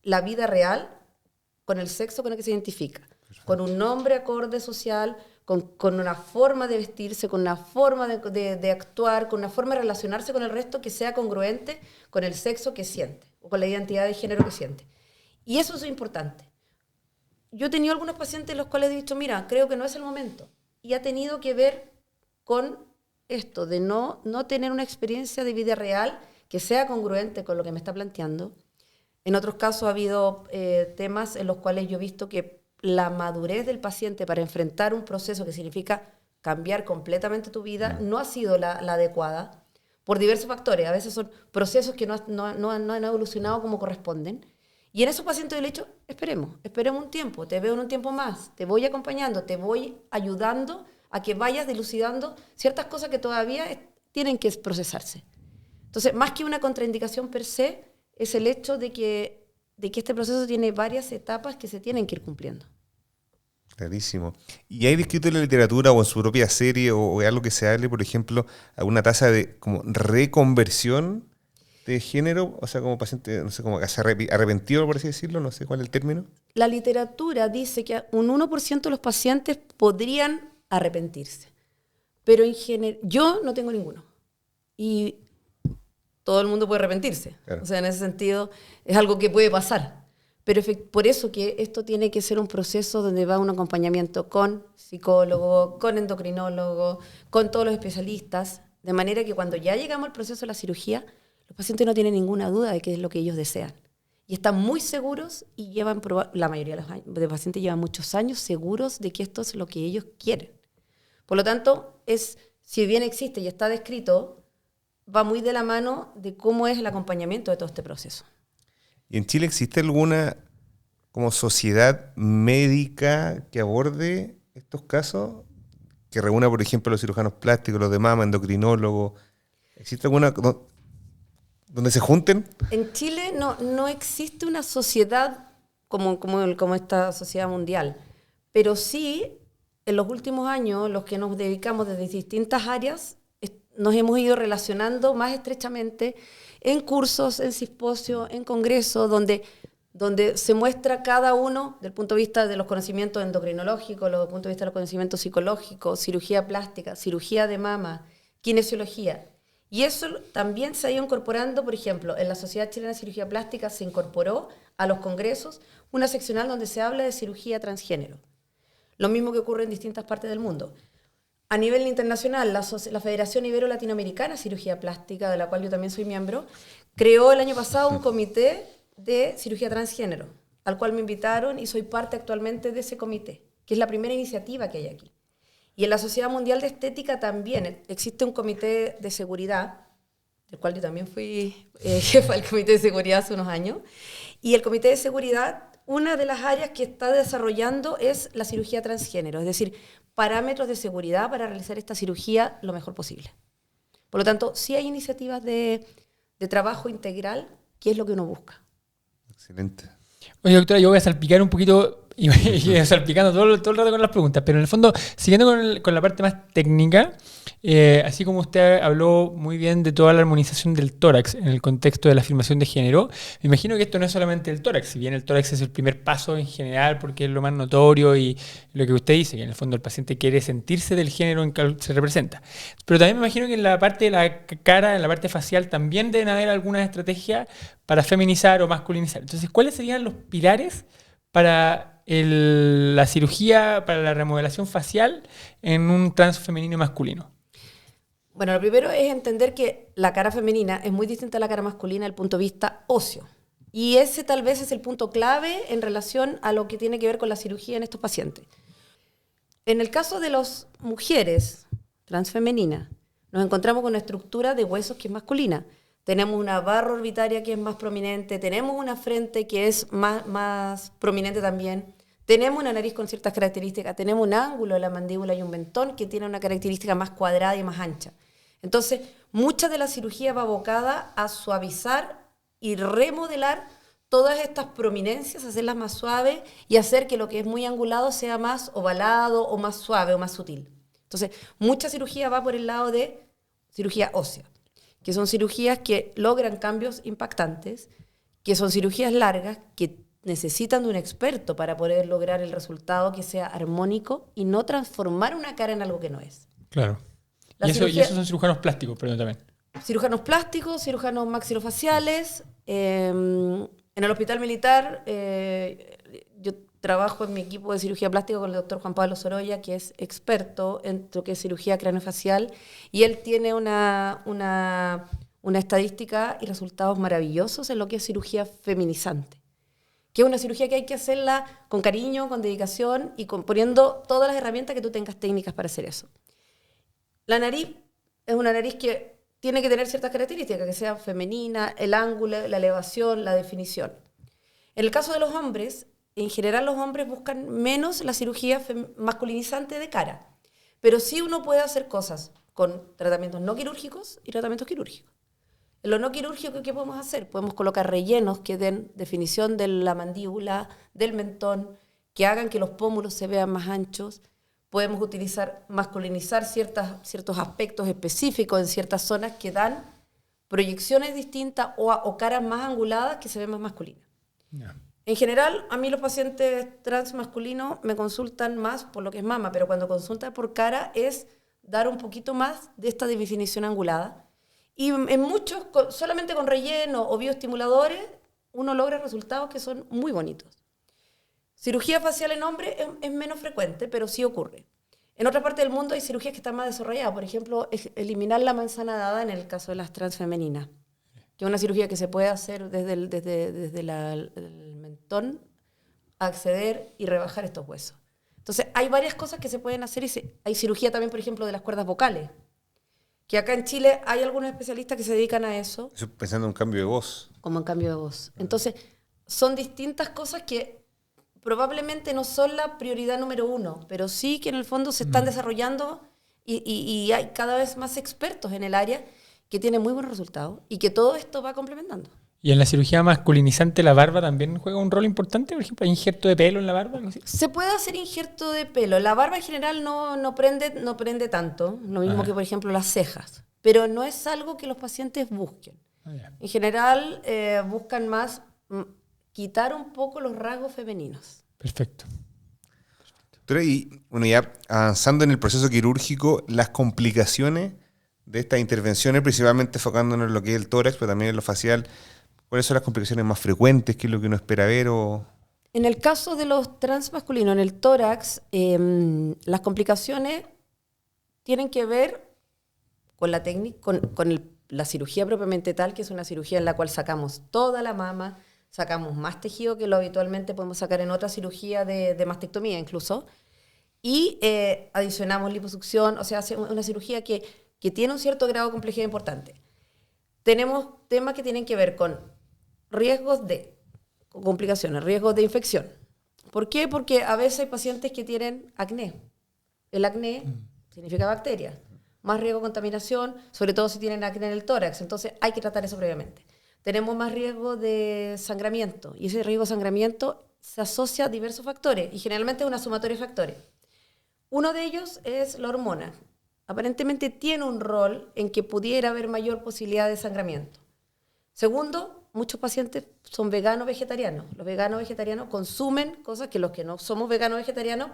la vida real con el sexo con el que se identifica, con un nombre acorde social, con una forma de vestirse, con una forma de actuar, con una forma de relacionarse con el resto que sea congruente con el sexo que siente o con la identidad de género que siente. Y eso es importante. Yo he tenido algunos pacientes los cuales he dicho, mira, creo que no es el momento. Y ha tenido que ver con esto, de no tener una experiencia de vida real que sea congruente con lo que me está planteando. En otros casos ha habido temas en los cuales yo he visto que la madurez del paciente para enfrentar un proceso que significa cambiar completamente tu vida no ha sido la adecuada por diversos factores. A veces son procesos que no han evolucionado como corresponden. Y en esos pacientes yo le he dicho, esperemos un tiempo, te veo en un tiempo más, te voy acompañando, te voy ayudando a que vayas dilucidando ciertas cosas que todavía tienen que procesarse. Entonces, más que una contraindicación per se, es el hecho de que este proceso tiene varias etapas que se tienen que ir cumpliendo. Clarísimo. ¿Y hay descrito en la literatura o en su propia serie o algo que se hable, por ejemplo, alguna tasa de como reconversión de género? O sea, como paciente, no sé, como que se arrepentido, por así decirlo, no sé cuál es el término. La literatura dice que un 1% de los pacientes podrían arrepentirse. Pero en general, yo no tengo ninguno. Y todo el mundo puede arrepentirse. Claro. O sea, en ese sentido, es algo que puede pasar. Pero por eso que esto tiene que ser un proceso donde va un acompañamiento con psicólogo, con endocrinólogo, con todos los especialistas, de manera que cuando ya llegamos al proceso de la cirugía, los pacientes no tienen ninguna duda de qué es lo que ellos desean. Y están muy seguros y la mayoría de los pacientes llevan muchos años seguros de que esto es lo que ellos quieren. Por lo tanto, si bien existe y está descrito, va muy de la mano de cómo es el acompañamiento de todo este proceso. ¿Y en Chile existe alguna como sociedad médica que aborde estos casos? Que reúna, por ejemplo, a los cirujanos plásticos, los de mama, endocrinólogos. ¿Existe alguna donde se junten? En Chile no existe una sociedad como esta sociedad mundial, pero sí, en los últimos años, los que nos dedicamos desde distintas áreas, nos hemos ido relacionando más estrechamente en cursos, en simposios, en congresos, donde donde se muestra cada uno del punto de vista de los conocimientos endocrinológicos, desde el punto de vista de los conocimientos psicológicos, cirugía plástica, cirugía de mama, kinesiología. Y eso también se ha ido incorporando, por ejemplo, en la Sociedad Chilena de Cirugía Plástica se incorporó a los congresos una seccional donde se habla de cirugía transgénero. Lo mismo que ocurre en distintas partes del mundo. A nivel internacional, la Federación Ibero-Latinoamericana de Cirugía Plástica, de la cual yo también soy miembro, creó el año pasado un comité de cirugía transgénero, al cual me invitaron y soy parte actualmente de ese comité, que es la primera iniciativa que hay aquí. Y en la Sociedad Mundial de Estética también existe un comité de seguridad, del cual yo también fui jefa del comité de seguridad hace unos años. Y el comité de seguridad, una de las áreas que está desarrollando es la cirugía transgénero, es decir, parámetros de seguridad para realizar esta cirugía lo mejor posible. Por lo tanto, sí hay iniciativas de trabajo integral, que es lo que uno busca. Excelente. Oye, doctora, yo voy a salpicar un poquito y salpicando todo el rato con las preguntas, pero en el fondo, siguiendo con la parte más técnica, así como usted habló muy bien de toda la armonización del tórax en el contexto de la afirmación de género, me imagino que esto no es solamente el tórax, si bien el tórax es el primer paso en general porque es lo más notorio y lo que usted dice, que en el fondo el paciente quiere sentirse del género en que se representa. Pero también me imagino que en la parte de la cara, en la parte facial, también deben haber algunas estrategias para feminizar o masculinizar. Entonces, ¿cuáles serían los pilares para la cirugía, para la remodelación facial en un trans femenino y masculino? Bueno, lo primero es entender que la cara femenina es muy distinta a la cara masculina desde el punto de vista óseo. Y ese tal vez es el punto clave en relación a lo que tiene que ver con la cirugía en estos pacientes. En el caso de las mujeres transfemeninas, nos encontramos con una estructura de huesos que es masculina. Tenemos una barra orbitaria que es más prominente, tenemos una frente que es más prominente también, tenemos una nariz con ciertas características, tenemos un ángulo de la mandíbula y un mentón que tiene una característica más cuadrada y más ancha. Entonces, mucha de la cirugía va abocada a suavizar y remodelar todas estas prominencias, hacerlas más suaves y hacer que lo que es muy angulado sea más ovalado o más suave o más sutil. Entonces, mucha cirugía va por el lado de cirugía ósea, que son cirugías que logran cambios impactantes, que son cirugías largas, que necesitan de un experto para poder lograr el resultado que sea armónico y no transformar una cara en algo que no es. Claro. Y esos son cirujanos plásticos, perdón, también. Cirujanos plásticos, cirujanos maxilofaciales. En el hospital militar, yo trabajo en mi equipo de cirugía plástica con el doctor Juan Pablo Sorolla, que es experto en lo que es cirugía craneofacial, y él tiene una estadística y resultados maravillosos en lo que es cirugía feminizante, que es una cirugía que hay que hacerla con cariño, con dedicación y poniendo todas las herramientas que tú tengas técnicas para hacer eso. La nariz es una nariz que tiene que tener ciertas características, que sea femenina, el ángulo, la elevación, la definición. En el caso de los hombres, en general los hombres buscan menos la cirugía masculinizante de cara, pero sí uno puede hacer cosas con tratamientos no quirúrgicos y tratamientos quirúrgicos. En lo no quirúrgico, ¿qué podemos hacer? Podemos colocar rellenos que den definición de la mandíbula, del mentón, que hagan que los pómulos se vean más anchos. Podemos masculinizar ciertos aspectos específicos en ciertas zonas que dan proyecciones distintas o caras más anguladas que se ven más masculinas. Yeah. En general, a mí los pacientes trans masculinos me consultan más por lo que es mama, pero cuando consultan por cara es dar un poquito más de esta definición angulada. Y en muchos, solamente con relleno o bioestimuladores, uno logra resultados que son muy bonitos. Cirugía facial en hombres es menos frecuente, pero sí ocurre. En otra parte del mundo hay cirugías que están más desarrolladas. Por ejemplo, eliminar la manzana dada en el caso de las transfemeninas, que es una cirugía que se puede hacer desde el mentón, acceder y rebajar estos huesos. Entonces, hay varias cosas que se pueden hacer. Hay cirugía también, por ejemplo, de las cuerdas vocales, que acá en Chile hay algunos especialistas que se dedican a eso. Estoy pensando en un cambio de voz. Como en cambio de voz. Entonces, son distintas cosas que probablemente no son la prioridad número uno, pero sí que en el fondo se están desarrollando y hay cada vez más expertos en el área que tienen muy buenos resultados y que todo esto va complementando. ¿Y en la cirugía masculinizante la barba también juega un rol importante? Por ejemplo, ¿hay injerto de pelo en la barba? Se puede hacer injerto de pelo. La barba en general no prende tanto, lo mismo que, por ejemplo, las cejas. Pero no es algo que los pacientes busquen. En general, buscan más quitar un poco los rasgos femeninos. Perfecto. Doctora, y bueno, ya avanzando en el proceso quirúrgico, las complicaciones de estas intervenciones, principalmente enfocándonos en lo que es el tórax, pero también en lo facial, ¿cuáles son las complicaciones más frecuentes? ¿Qué es lo que uno espera ver? En el caso de los transmasculinos, en el tórax, las complicaciones tienen que ver con la técnica, la cirugía propiamente tal, que es una cirugía en la cual sacamos toda la mama, sacamos más tejido que lo habitualmente podemos sacar en otra cirugía de mastectomía incluso, y adicionamos liposucción, o sea, hacemos una cirugía que tiene un cierto grado de complejidad importante. Tenemos temas que tienen que ver con riesgos de complicaciones, riesgos de infección. ¿Por qué? Porque a veces hay pacientes que tienen acné. El acné significa bacterias. Más riesgo de contaminación, sobre todo si tienen acné en el tórax. Entonces hay que tratar eso previamente. Tenemos más riesgo de sangramiento. Y ese riesgo de sangramiento se asocia a diversos factores. Y generalmente es una sumatoria de factores. Uno de ellos es la hormona. Aparentemente tiene un rol en que pudiera haber mayor posibilidad de sangramiento. Segundo, muchos pacientes son veganos-vegetarianos. Los veganos-vegetarianos consumen cosas que los que no somos veganos-vegetarianos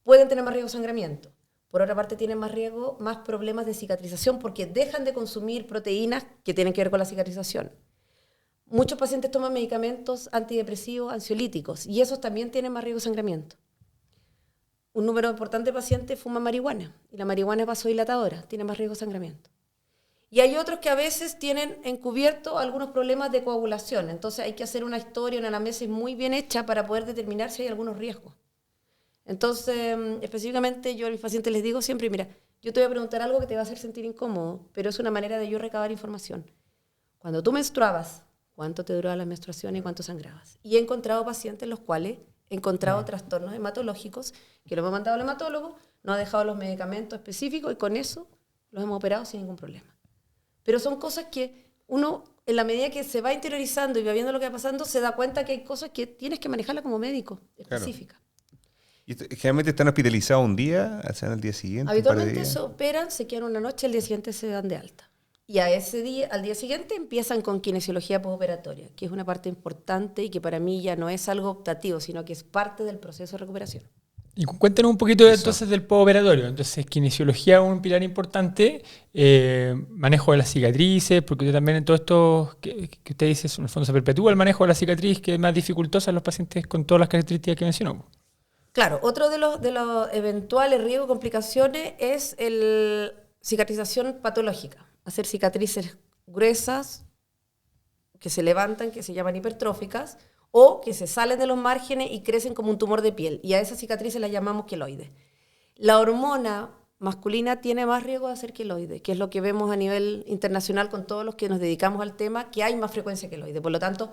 pueden tener más riesgo de sangramiento. Por otra parte, tienen más riesgo, más problemas de cicatrización porque dejan de consumir proteínas que tienen que ver con la cicatrización. Muchos pacientes toman medicamentos antidepresivos, ansiolíticos, y esos también tienen más riesgo de sangramiento. Un número importante de pacientes fuma marihuana, y la marihuana es vasodilatadora, tiene más riesgo de sangramiento. Y hay otros que a veces tienen encubierto algunos problemas de coagulación. Entonces hay que hacer una historia, una anamnesis muy bien hecha para poder determinar si hay algunos riesgos. Entonces, específicamente yo a mis pacientes les digo siempre, mira, yo te voy a preguntar algo que te va a hacer sentir incómodo, pero es una manera de yo recabar información. Cuando tú menstruabas, ¿cuánto te duraba la menstruación y cuánto sangrabas? Y he encontrado pacientes en los cuales he encontrado trastornos hematológicos que los hemos mandado al hematólogo, nos ha dejado los medicamentos específicos y con eso los hemos operado sin ningún problema. Pero son cosas que uno, en la medida que se va interiorizando y va viendo lo que va pasando, se da cuenta que hay cosas que tienes que manejarla como médico, específica. Claro. ¿Y generalmente están hospitalizados un día, se van al día siguiente? Habitualmente se operan, se quedan una noche, al día siguiente se dan de alta. Y al día siguiente empiezan con kinesiología postoperatoria, que es una parte importante y que para mí ya no es algo optativo, sino que es parte del proceso de recuperación. Y cuéntanos un poquito entonces del postoperatorio. Entonces, kinesiología es un pilar importante, manejo de las cicatrices, porque usted también en todo esto que usted dice, en el fondo se perpetúa el manejo de la cicatriz, que es más dificultosa en los pacientes con todas las características que mencionó. Claro, otro de los eventuales riesgos y complicaciones es la cicatrización patológica. Hacer cicatrices gruesas que se levantan, que se llaman hipertróficas, o que se salen de los márgenes y crecen como un tumor de piel. Y a esas cicatrices las llamamos queloides. La hormona masculina tiene más riesgo de hacer queloides, que es lo que vemos a nivel internacional con todos los que nos dedicamos al tema, que hay más frecuencia de queloides. Por lo tanto,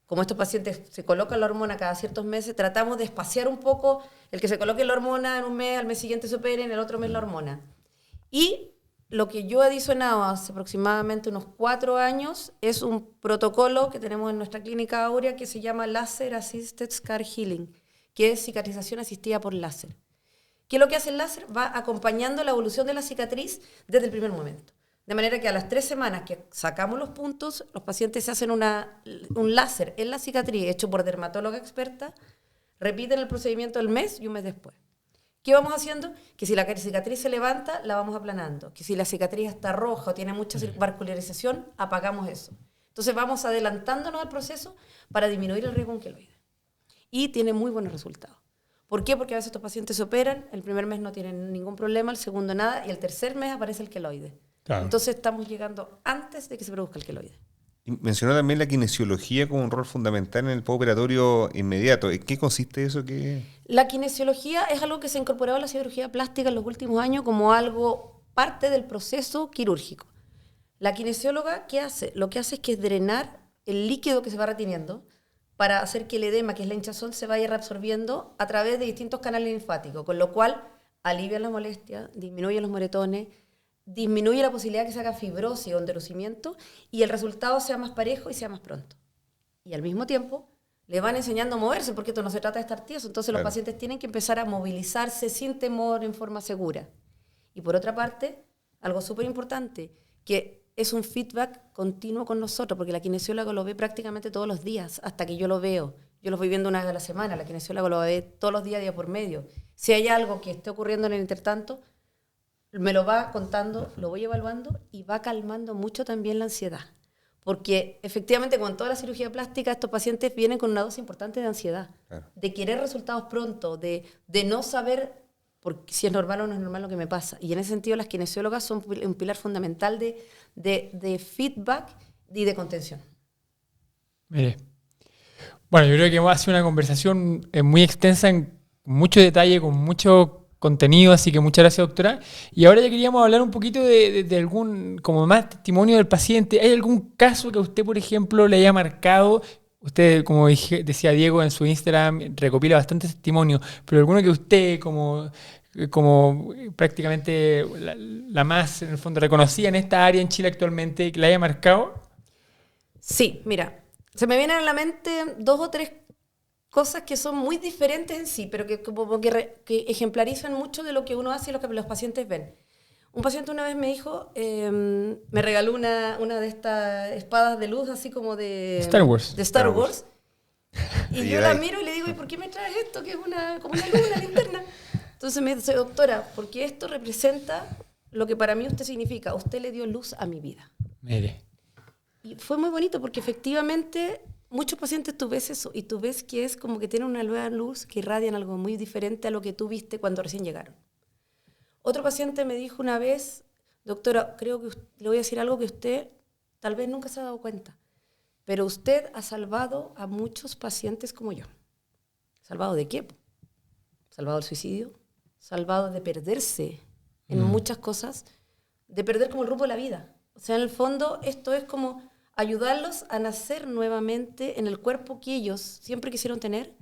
como estos pacientes se colocan la hormona cada ciertos meses, tratamos de espaciar un poco el que se coloque la hormona en un mes, al mes siguiente se opere, en el otro mes la hormona. Y lo que yo he adicionado hace aproximadamente unos 4 años es un protocolo que tenemos en nuestra clínica Aurea que se llama Laser Assisted Scar Healing, que es cicatrización asistida por láser. ¿Qué es lo que hace el láser? Va acompañando la evolución de la cicatriz desde el primer momento. De manera que a las 3 semanas que sacamos los puntos, los pacientes se hacen un láser en la cicatriz hecho por dermatóloga experta, repiten el procedimiento el mes y un mes después. ¿Qué vamos haciendo? Que si la cicatriz se levanta, la vamos aplanando. Que si la cicatriz está roja o tiene mucha vascularización, apagamos eso. Entonces vamos adelantándonos al proceso para disminuir el riesgo en queloide. Y tiene muy buenos resultados. ¿Por qué? Porque a veces estos pacientes se operan, el primer mes no tienen ningún problema, el segundo nada, y el tercer mes aparece el queloide. Claro. Entonces estamos llegando antes de que se produzca el queloide. Y mencionó también la kinesiología como un rol fundamental en el postoperatorio inmediato. ¿En qué consiste eso? La kinesiología es algo que se ha incorporado a la cirugía plástica en los últimos años como algo parte del proceso quirúrgico. La kinesióloga, ¿qué hace? Lo que hace es que es drenar el líquido que se va reteniendo para hacer que el edema, que es la hinchazón, se vaya reabsorbiendo a través de distintos canales linfáticos, con lo cual alivia la molestia, disminuye los moretones, disminuye la posibilidad de que se haga fibrosis o endurecimiento y el resultado sea más parejo y sea más pronto. Y al mismo tiempo le van enseñando a moverse, porque esto no se trata de estar tieso, entonces los pacientes tienen que empezar a movilizarse sin temor, en forma segura. Y por otra parte, algo súper importante, que es un feedback continuo con nosotros, porque la kinesióloga lo ve prácticamente todos los días, hasta que yo lo veo. Yo lo voy viendo una vez a la semana, la kinesióloga lo ve todos los días, día por medio. Si hay algo que esté ocurriendo en el intertanto, me lo va contando, lo voy evaluando y va calmando mucho también la ansiedad. Porque efectivamente con toda la cirugía plástica estos pacientes vienen con una dosis importante de ansiedad, claro, de querer resultados pronto, de no saber si es normal o no es normal lo que me pasa. Y en ese sentido las kinesiólogas son un pilar fundamental de feedback y de contención. Mire, bueno, yo creo que ha sido una conversación muy extensa, en mucho detalle, con mucho contenido, así que muchas gracias, doctora. Y ahora ya queríamos hablar un poquito de algún, como más testimonio del paciente. ¿Hay algún caso que a usted, por ejemplo, le haya marcado? Usted, como decía Diego en su Instagram, recopila bastantes testimonios, pero alguno que usted, como prácticamente la más, en el fondo, reconocida en esta área en Chile actualmente, que le haya marcado. Sí, mira, se me vienen a la mente 2 o 3 cosas que son muy diferentes en sí, pero que ejemplarizan mucho de lo que uno hace y lo que los pacientes ven. Un paciente una vez me dijo, me regaló una de estas espadas de luz, así como de Star Wars. De Star Wars. Y yo la miro y le digo, ¿y por qué me traes esto? Que es como una luz, una linterna. Entonces me dice, doctora, porque esto representa lo que para mí usted significa. Usted le dio luz a mi vida. Mire. Y fue muy bonito porque efectivamente muchos pacientes tú ves eso y tú ves que es como que tienen una nueva luz que irradian algo muy diferente a lo que tú viste cuando recién llegaron. Otro paciente me dijo una vez, doctora, creo que le voy a decir algo que usted tal vez nunca se ha dado cuenta, pero usted ha salvado a muchos pacientes como yo. ¿Salvado de qué? Salvado del suicidio, salvado de perderse en muchas cosas, de perder como el rumbo de la vida. O sea, en el fondo esto es como ayudarlos a nacer nuevamente en el cuerpo que ellos siempre quisieron tener,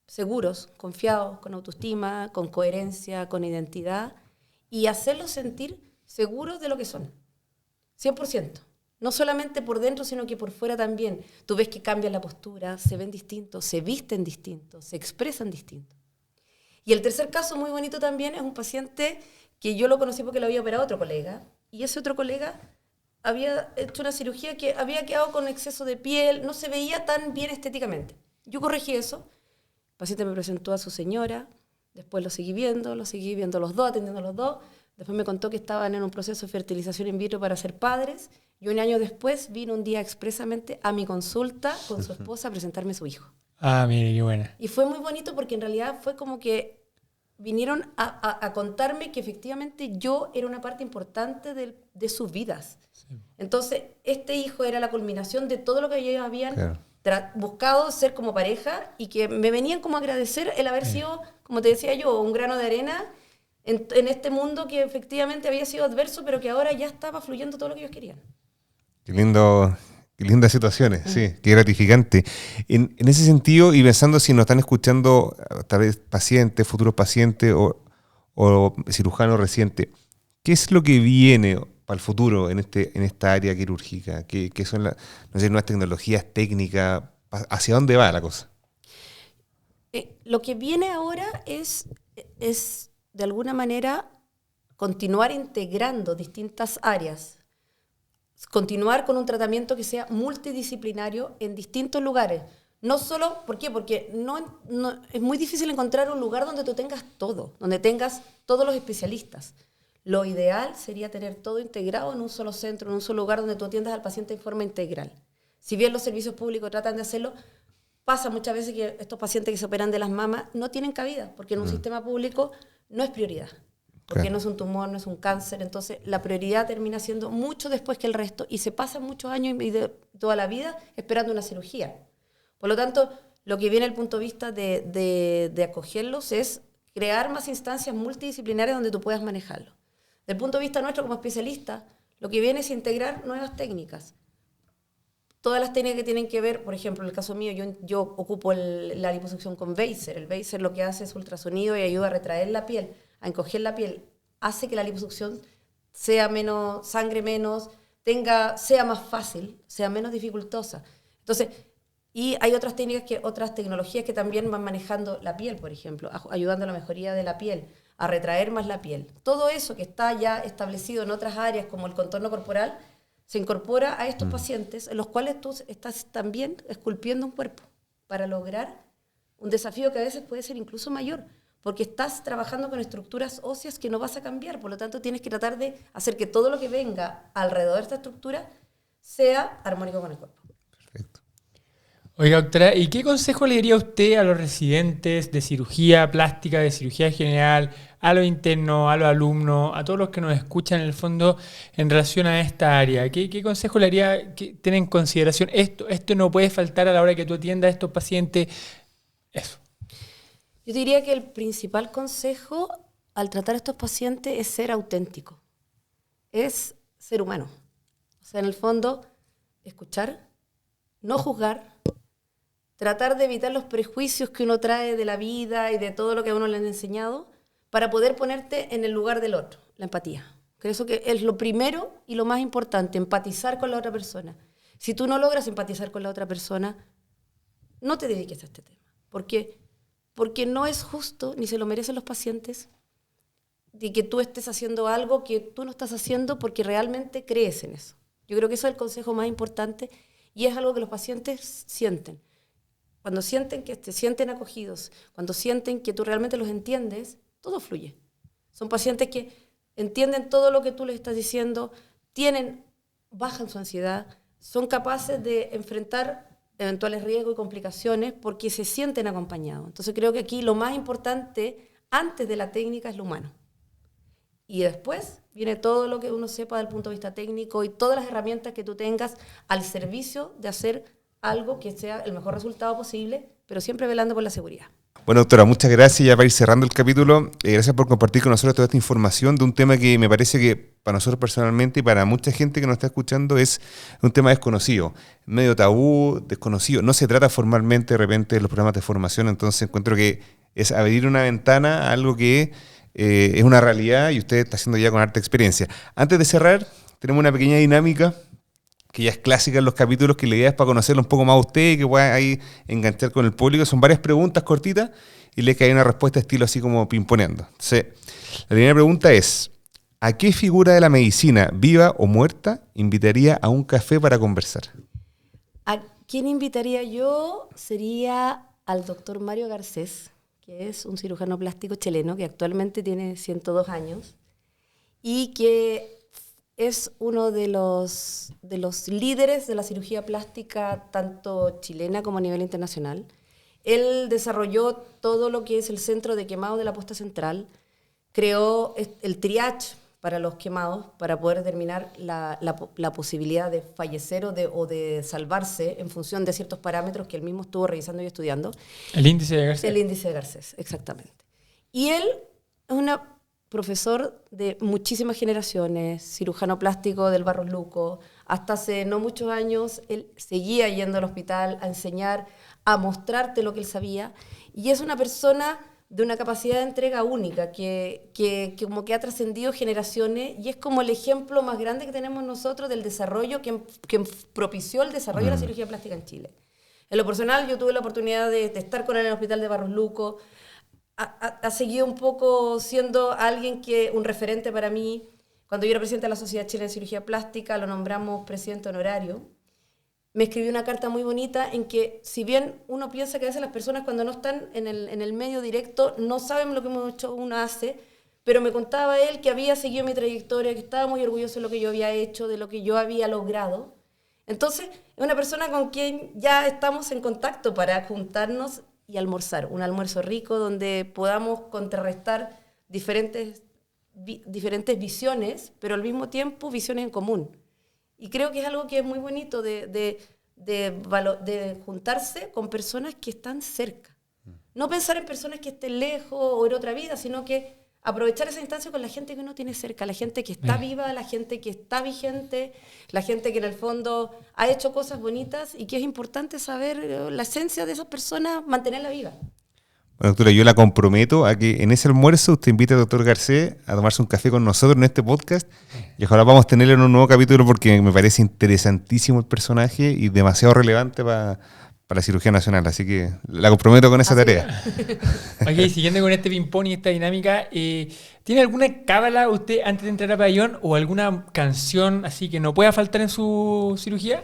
seguros, confiados, con autoestima, con coherencia, con identidad, y hacerlos sentir seguros de lo que son, 100%. No solamente por dentro, sino que por fuera también. Tú ves que cambian la postura, se ven distintos, se visten distintos, se expresan distintos. Y el tercer caso muy bonito también es un paciente que yo lo conocí porque lo había operado otro colega, y ese otro colega había hecho una cirugía que había quedado con exceso de piel, no se veía tan bien estéticamente. Yo corregí eso, el paciente me presentó a su señora, después lo seguí viendo los dos, atendiendo a los dos, después me contó que estaban en un proceso de fertilización in vitro para ser padres, y un año después vino un día expresamente a mi consulta con su esposa a presentarme a su hijo. Ah, mire, qué buena. Y fue muy bonito porque en realidad fue como que vinieron a contarme que efectivamente yo era una parte importante de sus vidas. Sí. Entonces, este hijo era la culminación de todo lo que ellos habían buscado ser como pareja y que me venían como a agradecer el haber sido, como te decía yo, un grano de arena en este mundo que efectivamente había sido adverso, pero que ahora ya estaba fluyendo todo lo que ellos querían. Qué lindo. Qué lindas situaciones, sí, qué gratificante. En ese sentido, y pensando si nos están escuchando tal vez pacientes, futuros pacientes o cirujanos recientes, ¿qué es lo que viene para el futuro en esta área quirúrgica? ¿Qué son nuevas tecnologías técnicas? ¿Hacia dónde va la cosa? Lo que viene ahora es de alguna manera continuar integrando distintas áreas. Continuar con un tratamiento que sea multidisciplinario en distintos lugares. No solo, ¿por qué? Porque no, es muy difícil encontrar un lugar donde tú tengas todo, donde tengas todos los especialistas. Lo ideal sería tener todo integrado en un solo centro, en un solo lugar donde tú atiendas al paciente en forma integral. Si bien los servicios públicos tratan de hacerlo, pasa muchas veces que estos pacientes que se operan de las mamas no tienen cabida, porque en un sistema público no es prioridad. Porque no es un tumor, no es un cáncer, entonces la prioridad termina siendo mucho después que el resto y se pasan muchos años y de toda la vida esperando una cirugía. Por lo tanto, lo que viene el punto de vista de acogerlos es crear más instancias multidisciplinarias donde tú puedas manejarlo. Del punto de vista nuestro como especialistas, lo que viene es integrar nuevas técnicas. Todas las técnicas que tienen que ver, por ejemplo, en el caso mío, yo ocupo la liposucción con Vaser. El Vaser lo que hace es ultrasonido y ayuda a retraer la piel, a encoger la piel, hace que la liposucción sea menos, sangre menos, sea más fácil, sea menos dificultosa. Entonces, y hay otras técnicas, otras tecnologías que también van manejando la piel, por ejemplo, ayudando a la mejoría de la piel, a retraer más la piel. Todo eso que está ya establecido en otras áreas, como el contorno corporal, se incorpora a estos pacientes, en los cuales tú estás también esculpiendo un cuerpo para lograr un desafío que a veces puede ser incluso mayor, porque estás trabajando con estructuras óseas que no vas a cambiar, por lo tanto tienes que tratar de hacer que todo lo que venga alrededor de esta estructura sea armónico con el cuerpo. Perfecto. Oiga, doctora, ¿y qué consejo le diría usted a los residentes de cirugía plástica, de cirugía general, a los internos, a los alumnos, a todos los que nos escuchan en el fondo en relación a esta área? ¿Qué consejo le haría que tener en consideración esto no puede faltar a la hora que tú atiendas a estos pacientes? Eso. Yo diría que el principal consejo al tratar a estos pacientes es ser auténtico, es ser humano. O sea, en el fondo, escuchar, no juzgar, tratar de evitar los prejuicios que uno trae de la vida y de todo lo que a uno le han enseñado para poder ponerte en el lugar del otro, la empatía. Creo que es lo primero y lo más importante, empatizar con la otra persona. Si tú no logras empatizar con la otra persona, no te dediques a este tema. Porque no es justo, ni se lo merecen los pacientes, de que tú estés haciendo algo que tú no estás haciendo porque realmente crees en eso. Yo creo que eso es el consejo más importante y es algo que los pacientes sienten. Cuando sienten que se sienten acogidos, cuando sienten que tú realmente los entiendes, todo fluye. Son pacientes que entienden todo lo que tú les estás diciendo, bajan su ansiedad, son capaces de enfrentar eventuales riesgos y complicaciones porque se sienten acompañados. Entonces creo que aquí lo más importante, antes de la técnica, es lo humano. Y después viene todo lo que uno sepa del punto de vista técnico y todas las herramientas que tú tengas al servicio de hacer algo que sea el mejor resultado posible, pero siempre velando por la seguridad. Bueno, doctora, muchas gracias. Ya para ir cerrando el capítulo, gracias por compartir con nosotros toda esta información de un tema que me parece que para nosotros personalmente y para mucha gente que nos está escuchando es un tema desconocido, medio tabú, desconocido. No se trata formalmente de repente de los programas de formación, entonces encuentro que es abrir una ventana a algo que es una realidad y usted está haciendo ya con harta experiencia. Antes de cerrar, tenemos una pequeña dinámica que ya es clásica en los capítulos, que la idea es para conocerlo un poco más a usted y que pueda ahí enganchar con el público. Son varias preguntas cortitas y le cae una respuesta estilo así como pimponeando. Entonces, la primera pregunta es, ¿a qué figura de la medicina, viva o muerta, invitaría a un café para conversar? ¿A quién invitaría yo? Sería al doctor Mario Garcés, que es un cirujano plástico chileno que actualmente tiene 102 años y que es uno de los líderes de la cirugía plástica, tanto chilena como a nivel internacional. Él desarrolló todo lo que es el centro de quemados de la Posta Central, creó el triage para los quemados, para poder determinar la posibilidad de fallecer o de salvarse en función de ciertos parámetros que él mismo estuvo revisando y estudiando. El índice de Garcés. El índice de Garcés, exactamente. Y él es profesor de muchísimas generaciones, cirujano plástico del Barros Luco. Hasta hace no muchos años él seguía yendo al hospital a enseñar, a mostrarte lo que él sabía. Y es una persona de una capacidad de entrega única que como que ha trascendido generaciones y es como el ejemplo más grande que tenemos nosotros del desarrollo que propició el desarrollo de la cirugía plástica en Chile. En lo personal, yo tuve la oportunidad de estar con él en el hospital de Barros Luco. Ha seguido un poco siendo un referente para mí. Cuando yo era presidenta de la Sociedad Chilena de Cirugía Plástica, lo nombramos presidente honorario. Me escribió una carta muy bonita en que, si bien uno piensa que a veces las personas cuando no están en el medio directo no saben lo que uno hace, pero me contaba él que había seguido mi trayectoria, que estaba muy orgulloso de lo que yo había hecho, de lo que yo había logrado. Entonces, es una persona con quien ya estamos en contacto para juntarnos y almorzar, un almuerzo rico donde podamos contrarrestar diferentes visiones, pero al mismo tiempo visiones en común. Y creo que es algo que es muy bonito de juntarse con personas que están cerca. No pensar en personas que estén lejos o en otra vida, sino que aprovechar esa instancia con la gente que uno tiene cerca, la gente que está viva, la gente que está vigente, la gente que en el fondo ha hecho cosas bonitas y que es importante saber la esencia de esas personas, mantenerla viva. Bueno, doctora, yo la comprometo a que en ese almuerzo usted invite al doctor Garcés a tomarse un café con nosotros en este podcast y ojalá vamos a tenerlo en un nuevo capítulo porque me parece interesantísimo el personaje y demasiado relevante para para la cirugía nacional, así que la comprometo con esa Así tarea. Ok, siguiendo con este ping-pong y esta dinámica, ¿tiene alguna cábala usted antes de entrar a pabellón o alguna canción así que no pueda faltar en su cirugía?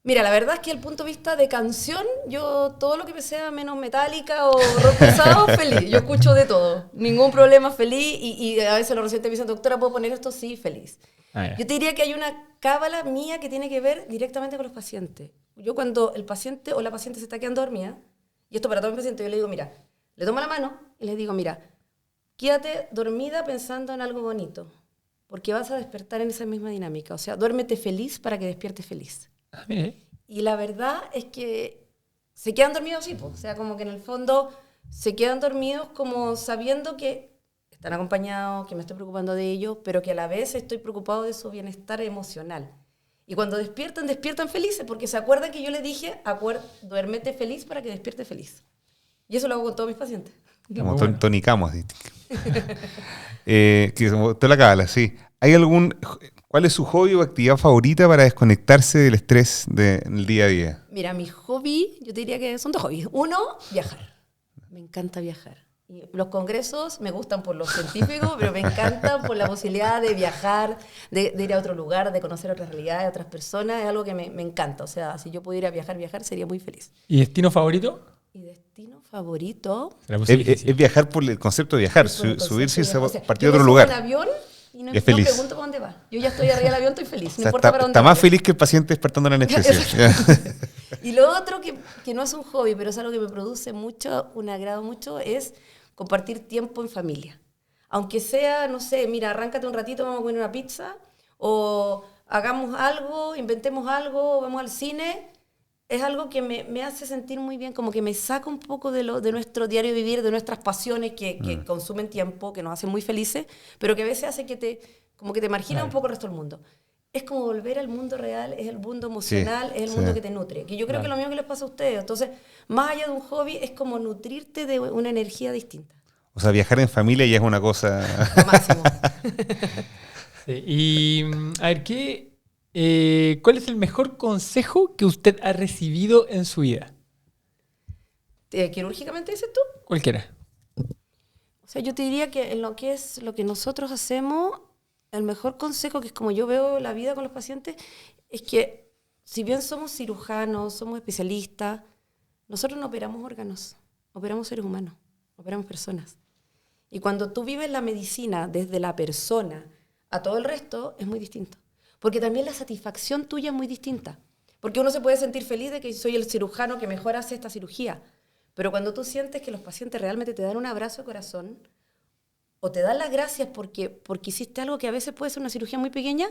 Mira, la verdad es que desde el punto de vista de canción, yo todo lo que sea menos metálica o rock pesado, feliz. Yo escucho de todo. Ningún problema, feliz. Y a veces los residentes me dicen, doctora, ¿puedo poner esto? Sí, feliz. Ya. Yo te diría que hay una cábala mía que tiene que ver directamente con los pacientes. Yo cuando el paciente o la paciente se está quedando dormida, y esto para todos mis pacientes, yo le digo, mira, le tomo la mano y le digo, mira, quédate dormida pensando en algo bonito, porque vas a despertar en esa misma dinámica. O sea, duérmete feliz para que despiertes feliz. Mire. Y la verdad es que se quedan dormidos así, o sea, como que en el fondo se quedan dormidos como sabiendo que están acompañados, que me estoy preocupando de ellos, pero que a la vez estoy preocupado de su bienestar emocional. Y cuando despiertan, despiertan felices, porque se acuerdan que yo les dije, duérmete feliz para que despiertes feliz. Y eso lo hago con todos mis pacientes. Como Muy bueno. tonicamos. Que como toda la cábala, sí. ¿Cuál es su hobby o actividad favorita para desconectarse del estrés del día a día? Mira, mi hobby, yo te diría que son dos hobbies. Uno, viajar. Me encanta viajar. Y los congresos me gustan por lo científico, pero me encantan por la posibilidad de viajar, de ir a otro lugar, de conocer otras realidades, otras personas. Es algo que me encanta. O sea, si yo pudiera viajar, sería muy feliz. ¿Y destino favorito? Y destino favorito... Se la puse difícil. Es viajar por el concepto de viajar, Por el concepto subirse y de viajar. O sea, partir a yo otro me subo lugar. al avión y no Y es feliz. pregunto para dónde va. Yo ya estoy arriba del avión, estoy feliz. O No sea, importa para dónde está más vaya. feliz que el paciente despertando la anestesia. Y lo otro que no es un hobby, pero es algo que me produce mucho, un agrado mucho, es compartir tiempo en familia. Aunque sea, no sé, mira, arráncate un ratito, vamos a comer una pizza, o hagamos algo, inventemos algo, vamos al cine. Es algo que me hace sentir muy bien, como que me saca un poco de nuestro diario vivir, de nuestras pasiones que consumen tiempo, que nos hacen muy felices, pero que a veces hace como que te margina un poco el resto del mundo. Es como volver al mundo real, es el mundo emocional, es el mundo que te nutre. Que yo creo que es lo mismo que les pasa a ustedes. Entonces, más allá de un hobby, es como nutrirte de una energía distinta. O sea, viajar en familia ya es una cosa... Máximo. Sí. Y, a ver, ¿cuál es el mejor consejo que usted ha recibido en su vida? ¿Quirúrgicamente dices tú? Cualquiera. O sea, yo te diría que en lo que es lo que nosotros hacemos, el mejor consejo, que es como yo veo la vida con los pacientes, es que si bien somos cirujanos, somos especialistas, nosotros no operamos órganos, operamos seres humanos, operamos personas. Y cuando tú vives la medicina desde la persona a todo el resto, es muy distinto. Porque también la satisfacción tuya es muy distinta. Porque uno se puede sentir feliz de que soy el cirujano que mejor hace esta cirugía. Pero cuando tú sientes que los pacientes realmente te dan un abrazo de corazón o te dan las gracias porque hiciste algo que a veces puede ser una cirugía muy pequeña,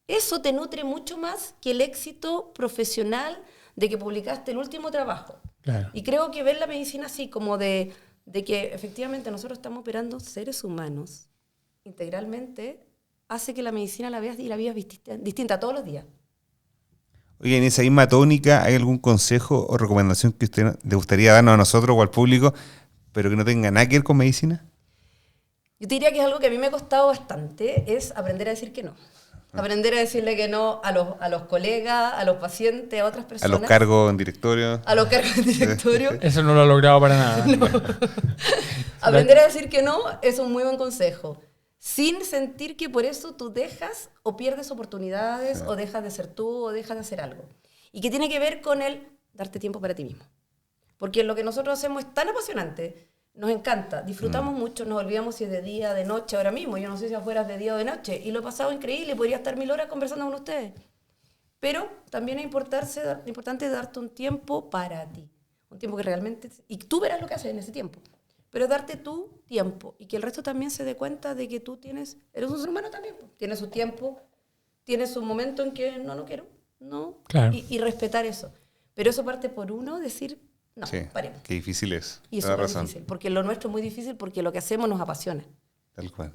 eso te nutre mucho más que el éxito profesional de que publicaste el último trabajo. Claro. Y creo que ver la medicina así, como de que efectivamente nosotros estamos operando seres humanos integralmente, hace que la medicina la veas y la vivas distinta todos los días. Oye, en esa misma tónica, ¿hay algún consejo o recomendación que usted le gustaría darnos a nosotros o al público, pero que no tenga nada que ver con medicina? Yo te diría que es algo que a mí me ha costado bastante, es aprender a decir que no. Aprender a decirle que no a los colegas, a los pacientes, a otras A personas. los cargos en directorio. A los cargos de directorio. Eso no lo ha logrado para nada. No. Aprender a decir que no es un muy buen consejo. Sin sentir que por eso tú dejas o pierdes oportunidades, o dejas de ser tú, o dejas de hacer algo. Y que tiene que ver con el darte tiempo para ti mismo. Porque lo que nosotros hacemos es tan apasionante, nos encanta, disfrutamos mucho, nos olvidamos si es de día, de noche, ahora mismo. Yo no sé si afuera es de día o de noche. Y lo he pasado increíble, podría estar 1000 horas conversando con ustedes. Pero también es importante darte un tiempo para ti. Un tiempo que realmente... Y tú verás lo que haces en ese tiempo. Pero darte tu tiempo y que el resto también se dé cuenta de que tú eres un ser humano también. Tienes su tiempo, tienes un momento en que no quiero, no. Claro. Y respetar eso. Pero eso parte por uno, decir, no, Sí, paremos. qué difícil es. Y eso Toda es muy razón. difícil, porque lo nuestro es muy difícil porque lo que hacemos nos apasiona. Tal cual.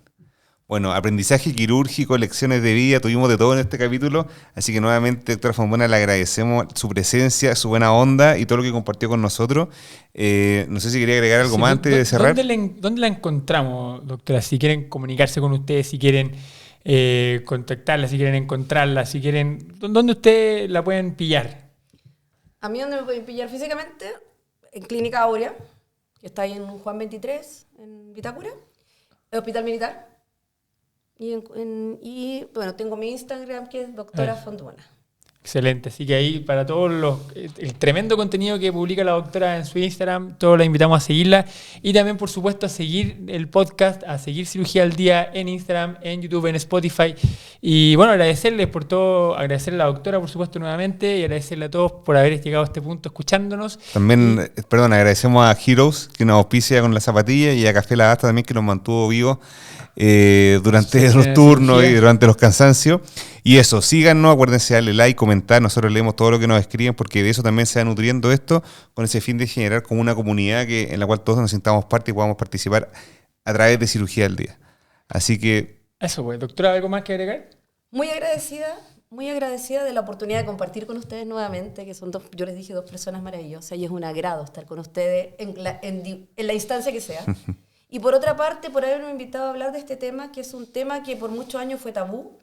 Bueno, aprendizaje quirúrgico, lecciones de vida, tuvimos de todo en este capítulo, así que nuevamente, doctora Fontbuena, le agradecemos su presencia, su buena onda y todo lo que compartió con nosotros. No sé si quería agregar algo Sí, más antes de cerrar. ¿Dónde la encontramos, doctora? Si quieren comunicarse con ustedes, si quieren contactarla, si quieren encontrarla, si quieren... ¿Dónde ustedes la pueden pillar? A mí donde me pueden pillar físicamente, en Clínica Aurea, que está ahí en Juan 23, en Vitacura, el Hospital Militar. Y bueno, tengo mi Instagram, que es doctora Fonduana. Excelente, así que ahí para todos el tremendo contenido que publica la doctora en su Instagram, todos la invitamos a seguirla y también por supuesto a seguir el podcast, a seguir Cirugía al Día en Instagram, en YouTube, en Spotify y bueno, agradecerles por todo, agradecerle a la doctora por supuesto nuevamente y agradecerle a todos por haber llegado a este punto escuchándonos. También, perdón, agradecemos a Heroes que nos auspicia con la zapatilla y a Café La Asta también que nos mantuvo vivos durante los turnos y durante los cansancios. Y eso, síganos, acuérdense de darle like, comentar, nosotros leemos todo lo que nos escriben porque de eso también se va nutriendo esto con ese fin de generar como una comunidad en la cual todos nos sintamos parte y podamos participar a través de Cirugía al Día. Así que... Eso pues, doctora, ¿algo más que agregar? Muy agradecida de la oportunidad de compartir con ustedes nuevamente, que son yo les dije, 2 personas maravillosas y es un agrado estar con ustedes en la instancia que sea. Y por otra parte, por haberme invitado a hablar de este tema, que es un tema que por muchos años fue tabú,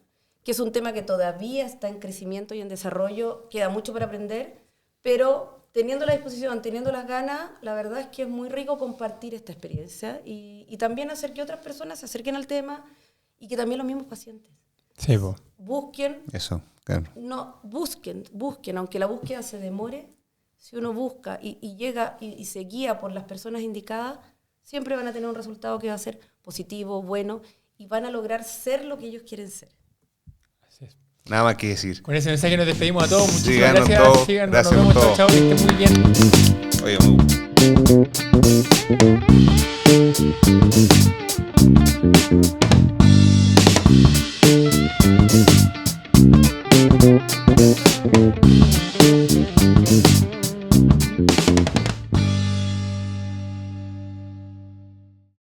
que es un tema que todavía está en crecimiento y en desarrollo, queda mucho para aprender, pero teniendo la disposición, teniendo las ganas, la verdad es que es muy rico compartir esta experiencia y también hacer que otras personas se acerquen al tema y que también los mismos pacientes. Sí, po. Busquen. Eso, claro. No, busquen, aunque la búsqueda se demore, si uno busca y llega y se guía por las personas indicadas, siempre van a tener un resultado que va a ser positivo, bueno, y van a lograr ser lo que ellos quieren ser. Así es. Nada más que decir. Con ese mensaje nos despedimos a todos. Muchísimas Síganos gracias. todos. Síganos, Gracias nos vemos. por todo. Chao, que estén muy bien. Oye, muy...